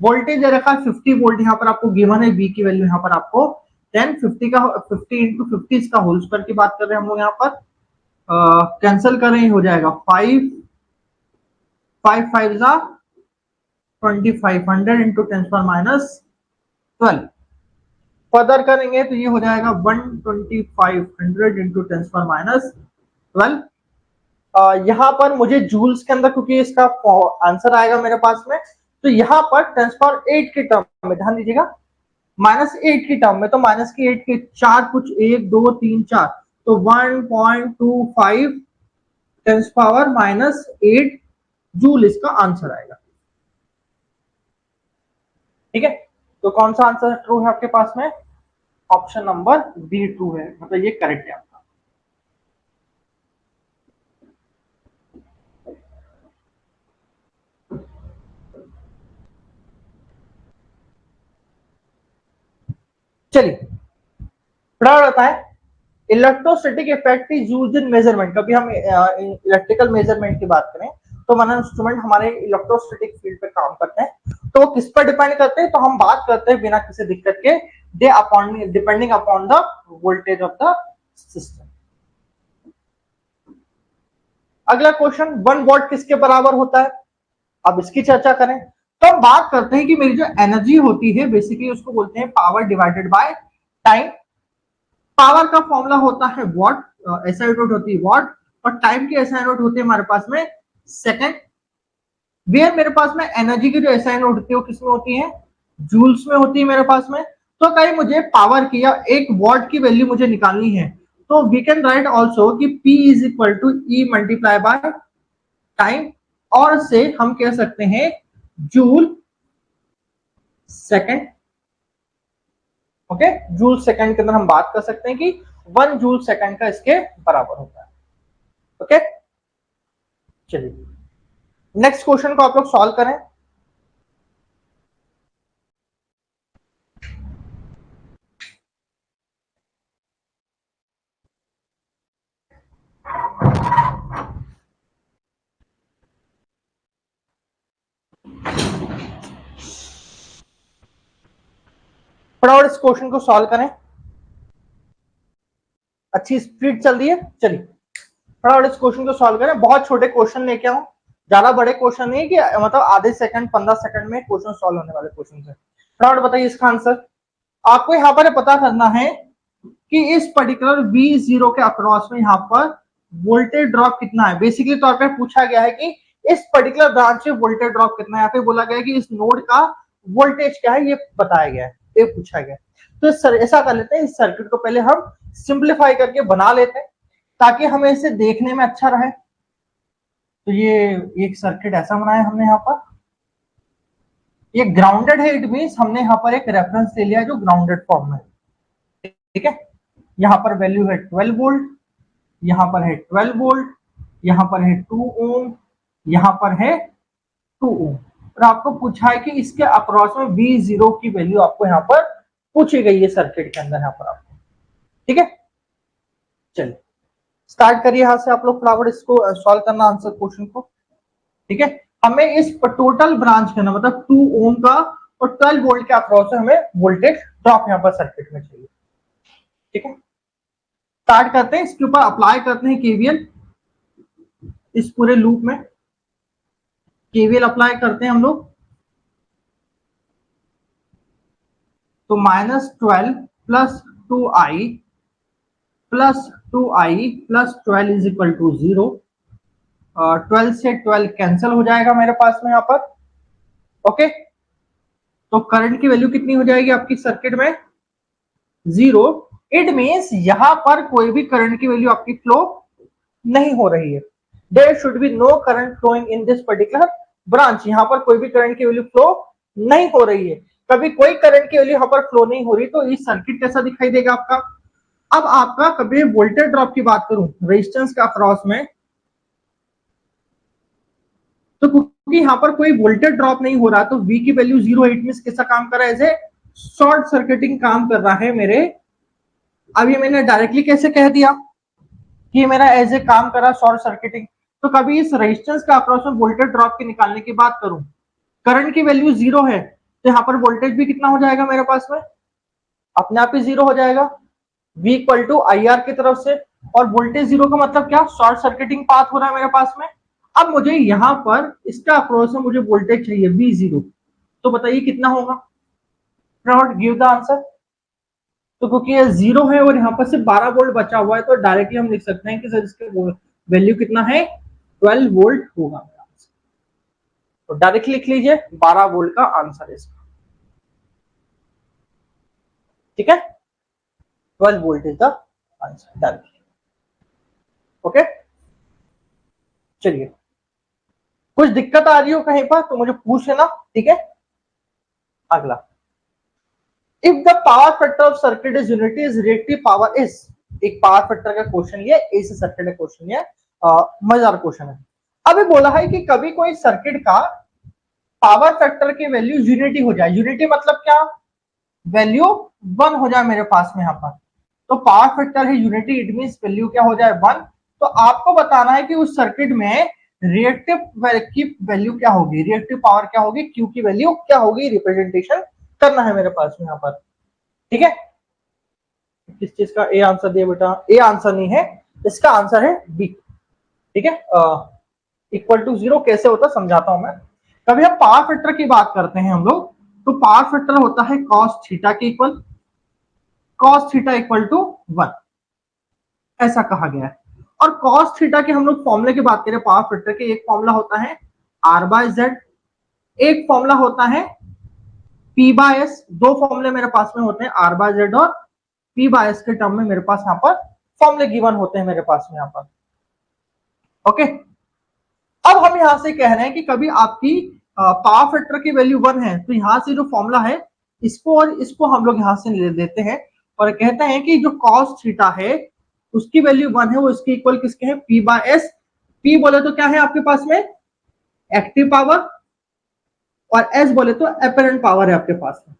Speaker 1: वोल्टेज दे रखा है 50 वोल्ट, यहाँ पर आपको गिवन है V की वैल्यू यहाँ पर आपको 10, 50 इंटू 50 इसका होल स्क्वायर की बात कर रहे हैं हम लोग यहाँ पर। कैंसिल करें हो जाएगा 5 5 25 100 इंटू 10⁻12। फर्दर करेंगे तो ये हो जाएगा 125 इंटू 10⁻12। यहां पर मुझे जूल्स के अंदर, क्योंकि इसका आंसर आएगा मेरे पास में, तो यहां पर 10⁸ के टर्म में ध्यान दीजिएगा, -8 की टर्म में, तो माइनस की 8 के 4 कुछ 1 2 3 4, तो 1.25 10⁻−8 जूल इसका आंसर आएगा। ठीक है, तो कौन सा आंसर ट्रू है आपके पास में, ऑप्शन नंबर बी ट्रू है, मतलब ये करेक्ट है आपका। चलिए रहता है electrostatic effect is used in measurement. कभी हम इलेक्ट्रिकल मेजरमेंट की बात करें तो माना इंस्ट्रूमेंट हमारे इलेक्ट्रोस्टैटिक फील्ड पे काम करते हैं, तो वो किस पर डिपेंड करते हैं, तो हम बात करते हैं बिना किसी दिक्कत के they upon depending upon the voltage of the system. अगला क्वेश्चन 1 वॉट किसके बराबर होता है, अब इसकी चर्चा करें तो हम बात करते हैं कि मेरी जो एनर्जी होती है बेसिकली उसको बोलते हैं power divided by time. Power का फॉर्मूला होता है वॉट, एसआई यूनिट होती है वॉट, और टाइम की एसआई यूनिट होती है हमारे पास में सेकंड। वेयर मेरे पास में एनर्जी की जो एसआई यूनिट होती है वो किसमें होती है, जूल्स में होती है मेरे पास में। तो कहीं मुझे पावर की या 1 वॉट की वैल्यू मुझे निकालनी है, तो वी कैन राइट ऑल्सो कि P is equal to E multiply by time, और से हम कह सकते हैं joule second. Okay, joule second के अंदर हम बात कर सकते हैं कि 1 जूल सेकंड का इसके बराबर होता है। ओके, चलिए नेक्स्ट क्वेश्चन को आप लोग सॉल्व करें। फटाफट इस क्वेश्चन को सॉल्व करें, अच्छी स्पीड चल रही है, चलिए फटाफट इस क्वेश्चन को सॉल्व करें। बहुत छोटे क्वेश्चन लेके आऊं, ज्यादा बड़े क्वेश्चन नहीं कि मतलब आधे सेकंड 15 सेकंड में क्वेश्चन सॉल्व होने वाले क्वेश्चन है। फटाफट बताइए इसका आंसर। आपको यहाँ पर पता करना है कि इस पर्टिकुलर V0 के अक्रॉस में यहाँ पर वोल्टेज ड्रॉप कितना है। बेसिकली तौर पे पूछा गया है कि इस पर्टिकुलर ब्रांच में वोल्टेज ड्रॉप कितना है, यहाँ पे बोला गया है कि इस नोड का वोल्टेज क्या है, ये बताया गया है, ये पूछा गया है। तो सर ऐसा कर लेते हैं, इस सर्किट को पहले हम सिंप्लीफाई करके बना लेते हैं ताकि हमें इसे देखने में अच्छा रहे। तो ये एक सर्किट ऐसा बनाया हमने यहाँ पर, ये ग्राउंडेड है, इट मींस हमने यहाँ पर एक रेफरेंस ले लिया है जो ग्राउंडेड फॉर्म में, ठीक है। यहाँ पर वैल्यू है 12 वोल्ट, यहाँ पर है 12 वोल्ट, यहाँ पर है 2 ओम, यहाँ पर है 2 ओम। और आपको पूछा है कि इसके अक्रॉस में V0 की वैल्यू आपको यहाँ पर पूछी गई है सर्किट के अंदर यहाँ पर आपको, ठीक है। चलिए स्टार्ट करिए यहाँ से आप लोग फटाफट इसको सॉल्व करना आंसर क्वेश्चन को, ठीक है। हमें इस टोटल ब्रांच करना मतलब 2 ओम का और 12 वोल्ट के अक्रॉस में हमें वोल्टेज ड्रॉप यहाँ पर सर्किट में चाहिए, ठीक है। स्टार्ट करते हैं, इसके ऊपर अप्लाई करते हैं केवीएल, इस पूरे लूप में केवीएल अप्लाई करते हैं हम लोग। तो -12 plus 2i plus 2i plus 12 is equal to 0। 12 से 12 कैंसिल हो जाएगा मेरे पास में यहाँ पर, ओके। तो करंट की वैल्यू कितनी हो जाएगी आपकी सर्किट में, 0। इट मींस यहां पर कोई भी करंट की वैल्यू आपकी फ्लो नहीं हो रही है। There should be no current flowing in this particular branch. यहां पर कोई भी करंट की वैल्यू फ्लो नहीं हो रही है। कभी कोई करंट की वैल्यू यहां पर फ्लो नहीं हो रही तो ये सर्किट कैसा दिखाई देगा आपका। अब आपका कभी वोल्टेज ड्रॉप की बात करूं रेजिस्टेंस के अक्रॉस में, तो क्योंकि यहां पर कोई वोल्टेज ड्रॉप नहीं हो रहा तो V की वैल्यू 0 है, इट मींस कैसा काम कर रहा है, एज ए शॉर्ट सर्किटिंग काम कर रहा है मेरे। अब ये मैंने डायरेक्टली कैसे कह दिया कि मेरा एज ए काम कर रहा शॉर्ट सर्किटिंग। तो कभी इस रेजिस्टेंस का अक्रॉस में वोल्टेज ड्रॉप की निकालने की बात करूं, करंट की वैल्यू 0 है तो यहाँ पर वोल्टेज भी कितना हो जाएगा मेरे पास में, अपने आप ही 0 हो जाएगा, V इक्वल टू IR की तरफ से। और वोल्टेज 0 का मतलब क्या, शॉर्ट सर्किटिंग पाथ हो रहा है मेरे पास में। अब मुझे यहाँ पर इसका अक्रॉस में मुझे वोल्टेज चाहिए V0, तो बताइए कितना होगा, गिव द आंसर। तो क्योंकि ये 0 है और यहाँ पर सिर्फ 12 वोल्ट बचा हुआ है तो डायरेक्टली हम लिख सकते हैं कि सर इसके वैल्यू कितना है, 12 वोल्ट होगा मेरा आंसर। तो डायरेक्टली लिख लीजिए 12 वोल्ट का आंसर है इसका, ठीक है। 12 volt is the answer directly, okay. चलिए कुछ दिक्कत आ रही हो कहीं पर तो मुझे पूछ लेना, ठीक है। अगला, if the power factor of circuit is unity is reactive power is. एक पावर फैक्टर का क्वेश्चन लिया, एसी सर्किट का क्वेश्चन लिया, मजेदार क्वेश्चन है। अभी बोला है कि कभी कोई सर्किट का पावर फैक्टर की वैल्यू यूनिटी हो जाए। यूनिटी मतलब क्या, वैल्यू 1 हो जाए मेरे पास में यहाँ पर, तो पावर फैक्टर है यूनिटी, इट मींस वैल्यू क्या हो जाए 1। तो आपको बताना है कि उस सर्किट में रिएक्टिव की वैल्यू क्या होगी, रिएक्टिव पावर क्या होगी, क्यू की वैल्यू क्या होगी, रिप्रेजेंटेशन करना है मेरे पास में यहाँ पर, ठीक है। किस चीज का ए आंसर दिया बेटा, ए आंसर नहीं है, इसका आंसर है बी, ठीक है। इक्वल टू 0 कैसे होता समझाता हूं मैं। कभी हम पावर फैक्टर की बात करते हैं हम लोग, तो पावर फैक्टर होता है कॉस थीटा के equal, cos theta equal to 1, ऐसा कहा गया है। और कॉस थीटा के हम लोग फॉर्मूले की बात करें पावर फैक्टर के, एक फॉर्मूला होता है R/Z, एक फॉर्मूला होता है P/S। दो फॉर्मूले मेरे पास में होते हैं R/Z और P/S के टर्म में मेरे पास यहाँ पर फॉर्मूले गिवन होते हैं मेरे पास में यहाँ पर, ओके। अब हम यहां से कह रहे हैं कि कभी आपकी पावर फैक्टर की वैल्यू 1 है तो यहां से जो फॉर्मूला है इसको और इसको हम लोग यहां से ले लेते हैं और कहते हैं कि जो कॉस थीटा है उसकी वैल्यू 1 है, वो इसके इक्वल किसके है, P/S। P बोले तो क्या है आपके पास में, एक्टिव पावर, और S बोले तो अपेरेंट पावर है आपके पास में।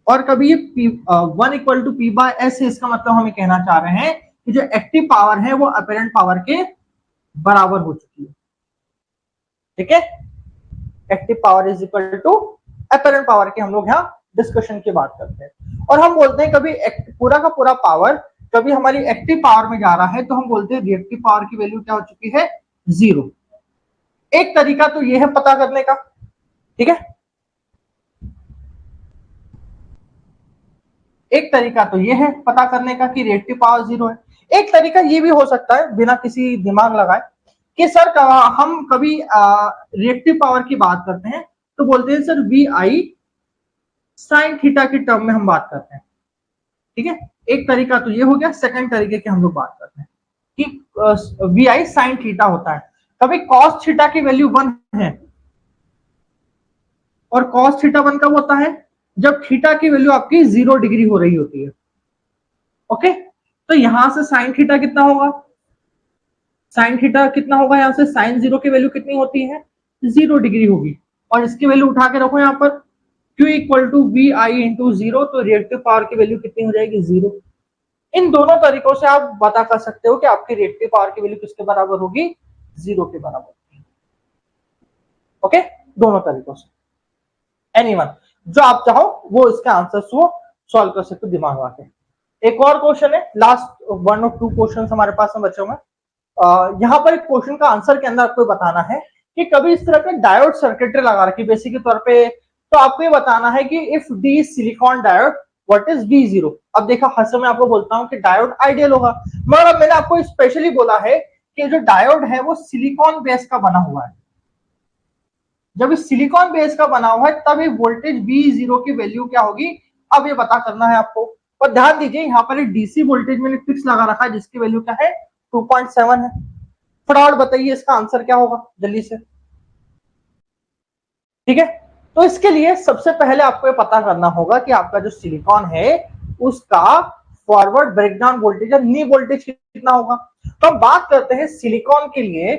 Speaker 1: और कभी ये 1 इक्वल टू P/S है, इसका मतलब हमें कहना चाह रहे हैं कि जो एक्टिव पावर है वो अपेरेंट पावर के बराबर हो चुकी है, ठीक है। Active power is equal to apparent power के हम लोग यहाँ डिस्कशन की बात करते हैं। और हम बोलते हैं कभी पूरा का पूरा पावर कभी हमारी एक्टिव पावर में जा रहा है तो हम बोलते हैं रिएक्टिव पावर की वैल्यू क्या हो चुकी है, 0। एक तरीका तो ये है पता करने का, ठीक है, एक तरीका तो ये है पता करने का कि रिएक्टिव पावर 0 है। एक तरीका ये भी हो सकता है बिना किसी दिमाग लगाए कि सर हम कभी रिएक्टिव पावर की बात करते हैं तो बोलते हैं sir V I sine theta की टर्म में हम बात करते हैं, ठीक है। एक तरीका तो ये हो गया। सेकंड तरीके की हम लोग बात करते हैं कि वी आई साइन थीटा होता है। कभी कॉस थीटा की वैल्यू 1 है और कॉस थीटा 1 कब होता है, जब थीटा की वैल्यू आपकी 0 डिग्री हो रही होती है। ओके, तो यहां से साइन थीटा कितना होगा, साइन थीटा कितना होगा, यहां से साइन 0 की वैल्यू कितनी होती है, 0 डिग्री होगी। और इसकी वैल्यू उठा के रखो यहाँ पर Q equal to V I into 0, तो रिएक्टिव पावर की वैल्यू कितनी हो जाएगी, 0। इन दोनों तरीकों से आप पता कर सकते हो कि आपकी रिएक्टिव पावर की वैल्यू किसके बराबर होगी, 0 के बराबर। ओके, दोनों तरीकों से एनीवन जो आप चाहो वो इसके आंसर्स वो सॉल्व कर सकते हो दिमाग लगा के। एक और क्वेश्चन है, लास्ट 1 और 2 क्वेश्चन हमारे पास में बचे हुए। यहाँ पर एक क्वेश्चन का आंसर के अंदर आपको बताना है कि कभी इस तरह के डायोड सर्किटरी लगा रखी बेसिक के तौर पे, तो आपको ये बताना है कि if D silicon diode what is V0। अब देखा हर समय आपको बोलता हूं कि डायोड आइडियल होगा, मगर अब मैंने आपको स्पेशली बोला है कि जो डायोड है वो सिलिकॉन बेस का बना हुआ है। जब इस सिलिकॉन बेस का बना हुआ है तब ये वोल्टेज V0 की वैल्यू क्या होगी, अब ये पता करना है आपको। और ध्यान दीजिए यहाँ पर एक डीसी वोल्टेज मैंने फिक्स लगा रखा है जिसकी वैल्यू क्या है, 2.7 है। फटाफट बताइए इसका आंसर क्या होगा जल्दी से, ठीक है। तो इसके लिए सबसे पहले आपको ये पता करना होगा कि आपका जो सिलिकॉन है उसका फॉरवर्ड ब्रेकडाउन वोल्टेज या नी वोल्टेज कितना होगा। तो हम बात करते हैं सिलिकॉन के लिए,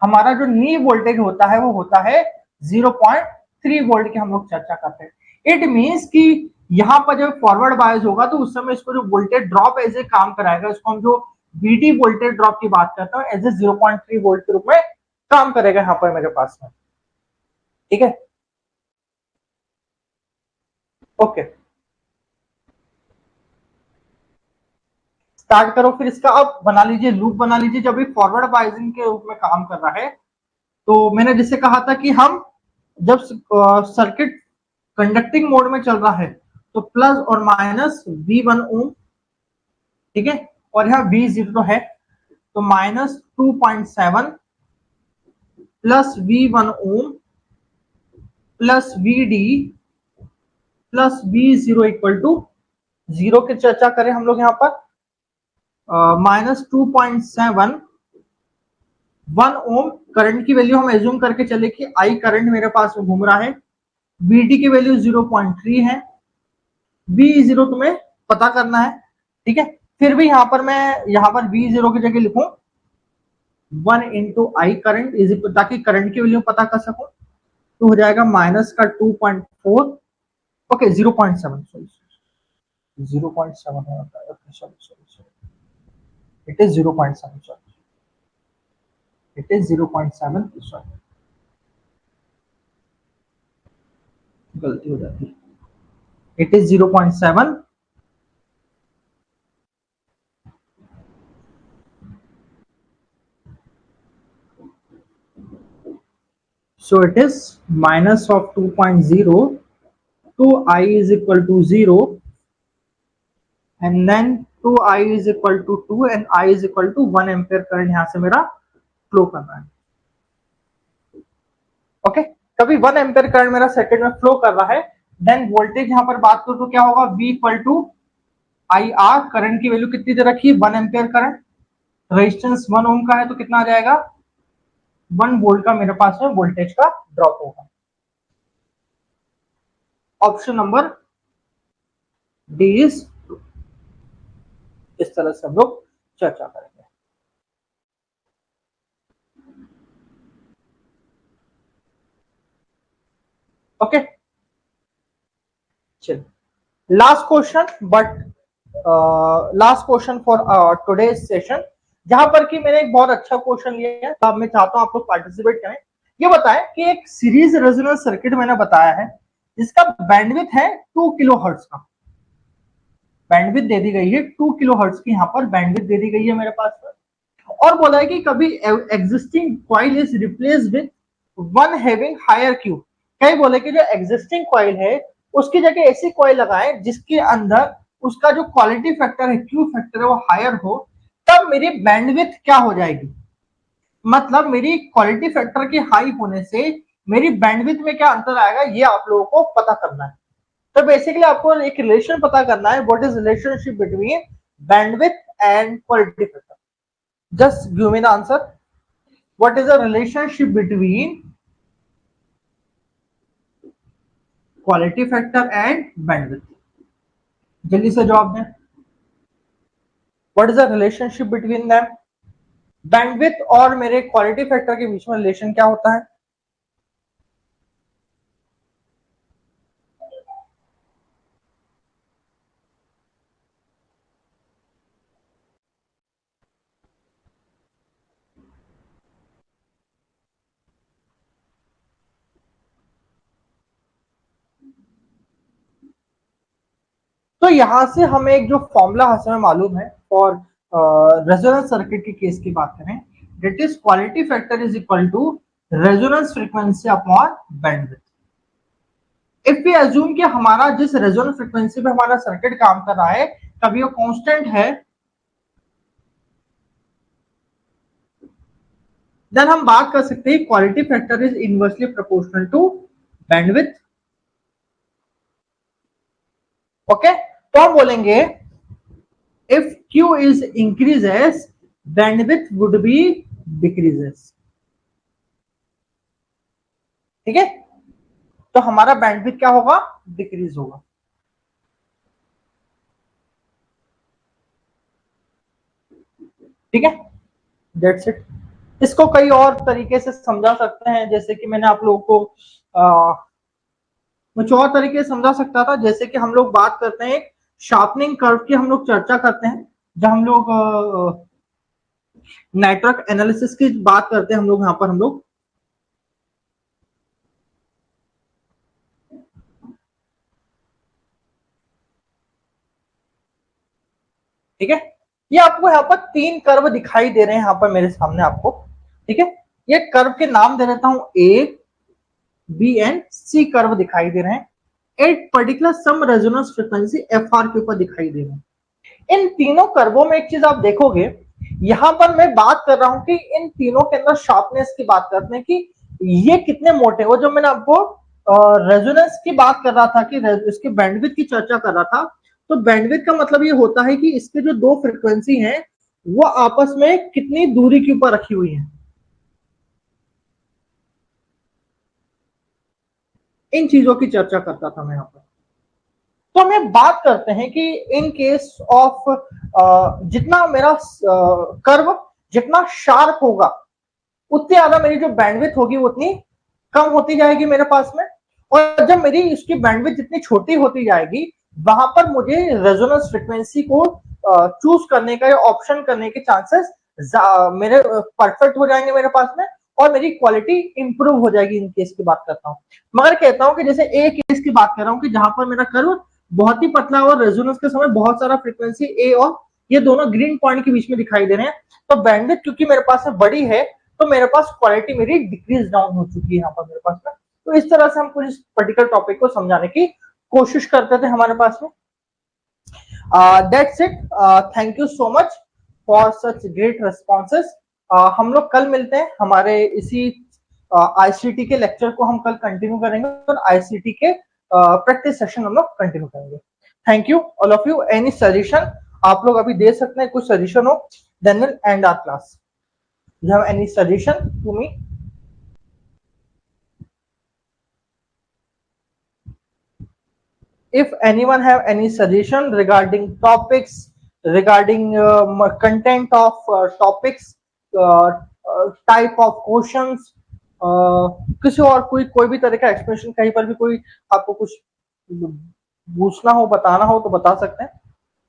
Speaker 1: हमारा जो नी वोल्टेज होता है वो होता है 0.3 वोल्ट की हम लोग चर्चा करते हैं। इट मींस कि यहां पर जब फॉरवर्ड बायस होगा तो उस समय इसको जो वोल्टेज ड्रॉप एज ए काम कराएगा, इसको हम जो बीटी वोल्टेज ड्रॉप की बात करते हैं एज ए 0.3 वोल्ट के रूप में काम करेगा यहाँ पर मेरे पास में, ठीक है। ओके, स्टार्ट करो फिर इसका। अब बना लीजिए लूप बना लीजिए। जब भी फॉरवर्ड बायसिंग के रूप में काम कर रहा है तो मैंने जिसे कहा था कि हम जब सर्किट कंडक्टिंग मोड में चल रहा है तो प्लस और माइनस V1 ओम, ठीक है, और यहाँ V0 है तो minus 2.7 plus V1 ohm plus VD plus V0 equal to 0 की चर्चा करें हम लोग यहाँ पर माइनस 2.7 1 ओम करंट की वैल्यू हम एज्यूम करके चले कि आई करंट मेरे पास में घूम रहा है। VD की वैल्यू 0.3 है, V0 तुम्हें पता करना है, ठीक है। फिर भी यहां पर मैं यहां पर V0 की जगह लिखूं 1 into I current is equal, ताकि करंट की वैल्यू पता कर सकूं, तो हो जाएगा माइनस का 2.4, ओके 0.7, सॉरी 0.7 होता है, okay sorry it is 0.7, sorry it is 0.7, sorry गलती हो जाती है, it is 0.7 so it is minus of 2.0 to I is equal to 0 and then 2I is equal to 2 and I is equal to 1 ampere current यहां से मेरा flow कर रहा है, ओके। कभी 1 एम्पियर करंट मेरा सेकंड में फ्लो कर रहा है, देन वोल्टेज यहां पर बात करूं तो क्या होगा, V equal to I R, current की वैल्यू कितनी दे रखी है 1 एम्पियर करंट, रेजिस्टेंस 1 ओम का है तो कितना आ जाएगा 1 वोल्ट का मेरे पास में वोल्टेज का ड्रॉप होगा। ऑप्शन नंबर डी इज, इस तरह से हम लोग चर्चा करेंगे। ओके, चलिए last question, but last question for today's session, जहां पर कि मैंने एक बहुत अच्छा क्वेश्चन लिया है, तो मैं चाहता हूं आप लोग पार्टिसिपेट करें। ये बताएं कि एक सीरीज रेजोनेंस सर्किट मैंने बताया है, जिसका बैंडविथ है 2 किलो हर्ट्ज का, बैंडविथ दे दी गई है 2 किलो हर्ट्ज की, यहाँ पर बैंडविथ दे दी गई है मेरे पास में। और बोला है कि कभी existing coil is replace with one having higher Q, कहीं बोले कि जो एग्जिस्टिंग कॉइल है उसकी जगह ऐसी कॉइल लगाएं जिसके अंदर उसका जो क्वालिटी फैक्टर है, क्यू फैक्टर है, वो हायर हो, तब मेरी बैंडविथ क्या हो जाएगी, मतलब मेरी क्वालिटी फैक्टर के हाई होने से मेरी बैंडविथ में क्या अंतर आएगा, ये आप लोगों को पता करना है। तो बेसिकली आपको एक रिलेशन पता करना है, what is relationship between bandwidth and quality factor. Just give me the answer, what is the relationship between quality factor and bandwidth, जल्दी से जवाब दें, what is the relationship between them, bandwidth और मेरे क्वालिटी फैक्टर के बीच में relation क्या होता है। तो यहां से हमें एक जो फॉर्मूला हमें मालूम है और रेजोनेंस सर्किट की केस की बात करें, that is quality factor is equal to resonance frequency upon bandwidth. If we assume कि हमारा जिस रेजोनेंस फ्रीक्वेंसी पे हमारा सर्किट काम कर रहा है कभी वो कांस्टेंट है, देन हम बात कर सकते हैं quality factor is inversely proportional to bandwidth. Okay, तो हम बोलेंगे if q is increases bandwidth would be decreases, ठीक है, तो हमारा बैंडविड्थ क्या होगा, डिक्रीज होगा। ठीक है, दैट्स इट। इसको कई और तरीके से समझा सकते हैं, जैसे कि मैंने आप लोगों को कुछ और तरीके से समझा सकता था, जैसे कि हम लोग बात करते हैं शार्पनिंग कर्व की, हम लोग चर्चा करते हैं जब हम लोग नेटवर्क एनालिसिस की बात करते हैं, हम लोग यहाँ पर हम लोग ठीक है, ये आपको यहाँ पर 3 कर्व दिखाई दे रहे हैं यहाँ पर मेरे सामने आपको। ठीक है, ये कर्व के नाम दे देता हूं, A B and C curve दिखाई दे रहे हैं। एक particular some resonance frequency F R के ऊपर दिखाई दे रहे हैं। इन तीनों कर्वों में एक चीज आप देखोगे, यहां पर मैं बात कर रहा हूं कि इन तीनों के अंदर शार्पनेस की बात करते हैं कि ये कितने मोटे, वो जो मैंने आपको रेजोनेंस की बात कर रहा था कि इसकी बैंडविड्थ की चर्चा कर रहा था, तो बैंडविड्थ का मतलब ये होता है कि इसके जो दो फ्रीक्वेंसी हैं वो आपस में कितनी दूरी के ऊपर रखी हुई है, इन चीजों की चर्चा करता था मैं यहाँ पर। तो हमें बात करते हैं कि इन केस ऑफ जितना मेरा कर्व जितना शार्प होगा उतनी ज्यादा मेरी जो बैंडविड्थ होगी उतनी कम होती जाएगी मेरे पास में, और जब मेरी इसकी बैंडविड्थ जितनी छोटी होती जाएगी वहां पर मुझे रेजोनेंस फ्रीक्वेंसी को चूज करने का या ऑप्शन करने के चांसेस मेरे परफेक्ट हो जाएंगे मेरे पास में, और मेरी क्वालिटी इंप्रूव हो जाएगी। इन केस की बात करता हूँ, मगर कहता हूँ कि जैसे ए केस की बात कर रहा हूँ कि जहां पर मेरा कर्व बहुत ही पतला और रेजोनेंस के समय बहुत सारा फ्रीक्वेंसी ए और ये दोनों ग्रीन पॉइंट के बीच में दिखाई दे रहे हैं, तो बैंडविड्थ क्योंकि मेरे पास में बड़ी है तो मेरे पास क्वालिटी मेरी डिक्रीज डाउन हो चुकी है यहाँ पर मेरे पास में। तो इस तरह से हम कुछ पर्टिकुलर टॉपिक को समझाने की कोशिश करते थे हमारे पास में। That's it, thank you so much for such great responses. हम लोग कल मिलते हैं, हमारे इसी आईसीटी के लेक्चर को हम कल कंटिन्यू करेंगे और आईसीटी के प्रैक्टिस सेशन हम लोग कंटिन्यू करेंगे। Thank you all of you. Any suggestion आप लोग अभी दे सकते हैं, कुछ सजेशन हो then will end our class. You have any suggestion to me? If anyone have any suggestion regarding topics, regarding content of topics, uh, type of questions, किसी और कोई भी तरह का एक्सप्लेनेशन, कहीं पर भी कोई आपको कुछ पूछना हो बताना हो तो बता सकते हैं।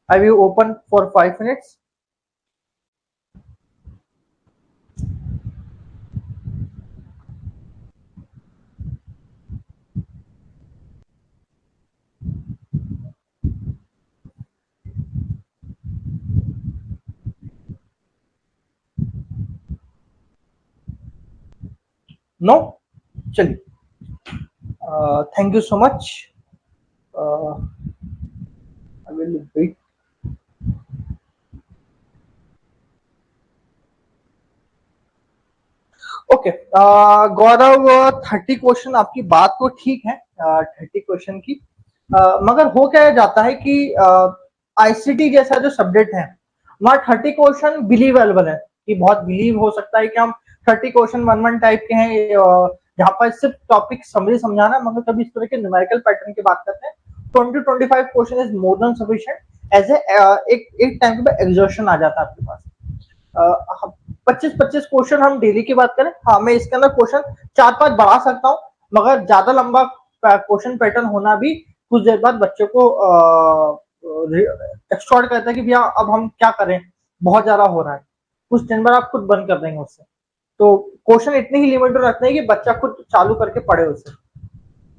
Speaker 1: I will open for 5 minutes। No, चलिए, thank you so much. I will wait. Okay, Gaurav, 30 question आपकी बात तो ठीक है, 30 क्वेश्चन की, मगर हो क्या जाता है कि आईसीटी जैसा जो सब्जेक्ट है वहाँ 30 क्वेश्चन बिलीवेबल है, कि बहुत बिलीव हो सकता है कि हम 30 क्वेश्चन वन वन टाइप के हैं, जहाँ पर सिर्फ टॉपिक समरी समझाना, मगर कभी इस तरह के न्यूमेरिकल पैटर्न की बात करते हैं 20-25 question is more than sufficient as a, एक टाइम पे एग्जॉशन आ जाता है आपके पास। 25-25 क्वेश्चन हम डेली की बात करें, हाँ मैं इसके अंदर क्वेश्चन 4-5 बढ़ा सकता हूँ, मगर ज्यादा लंबा क्वेश्चन पैटर्न होना भी कुछ देर बाद बच्चों को एक्सटॉर्ट करता है कि भैया अब हम क्या करें, बहुत ज्यादा हो रहा है, कुछ दिन बाद आप खुद बंद कर देंगे उससे। तो क्वेश्चन इतने ही लिमिटेड रखते हैं कि बच्चा खुद चालू करके पढ़े उसे,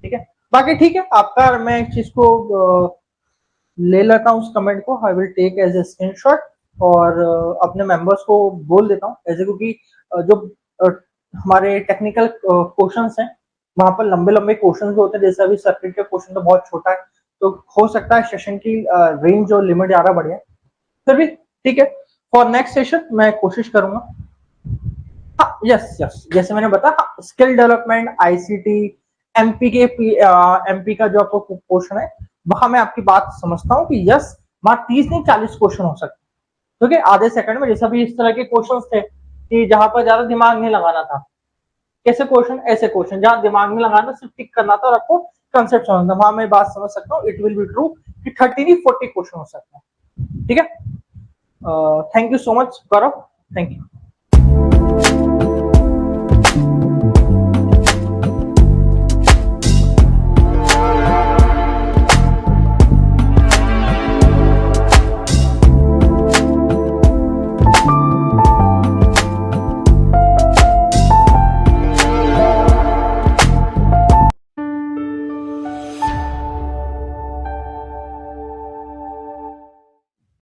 Speaker 1: ठीक है। बाकी ठीक है आपका, मैं एक चीज को ले लेता हूँ उस कमेंट को, I will take as a screenshot, और अपने मेंबर्स को बोल देता हूँ ऐसे, क्योंकि जो हमारे टेक्निकल क्वेश्चंस हैं वहां पर लंबे लंबे क्वेश्चंस भी होते हैं, जैसे अभी सर्किट का क्वेश्चन तो बहुत छोटा है, तो हो सकता है सेशन की रेंज और लिमिट ज्यादा बढ़ जाए, फिर भी ठीक है, फॉर नेक्स्ट सेशन मैं कोशिश करूंगा। हाँ, यस यस, जैसे मैंने बताया, स्किल डेवलपमेंट, आईसीटी, एमपी के एमपी का जो आपको क्वेश्चन है वहां मैं आपकी बात समझता हूँ कि यस, वहां 30 नहीं 40 क्वेश्चन हो सकते, क्योंकि आधे सेकंड में जैसा भी इस तरह के क्वेश्चन थे कि जहां पर ज्यादा दिमाग नहीं लगाना था, कैसे क्वेश्चन, ऐसे क्वेश्चन जहां दिमाग नहीं लगाना, सिर्फ टिक करना था और आपको कंसेप्ट समझना, वहां मैं बात समझ सकता हूँ, इट विल बी ट्रू कि 30 नहीं 40 क्वेश्चन हो सकते हैं, ठीक है। Thank you so much Gaurav, thank you.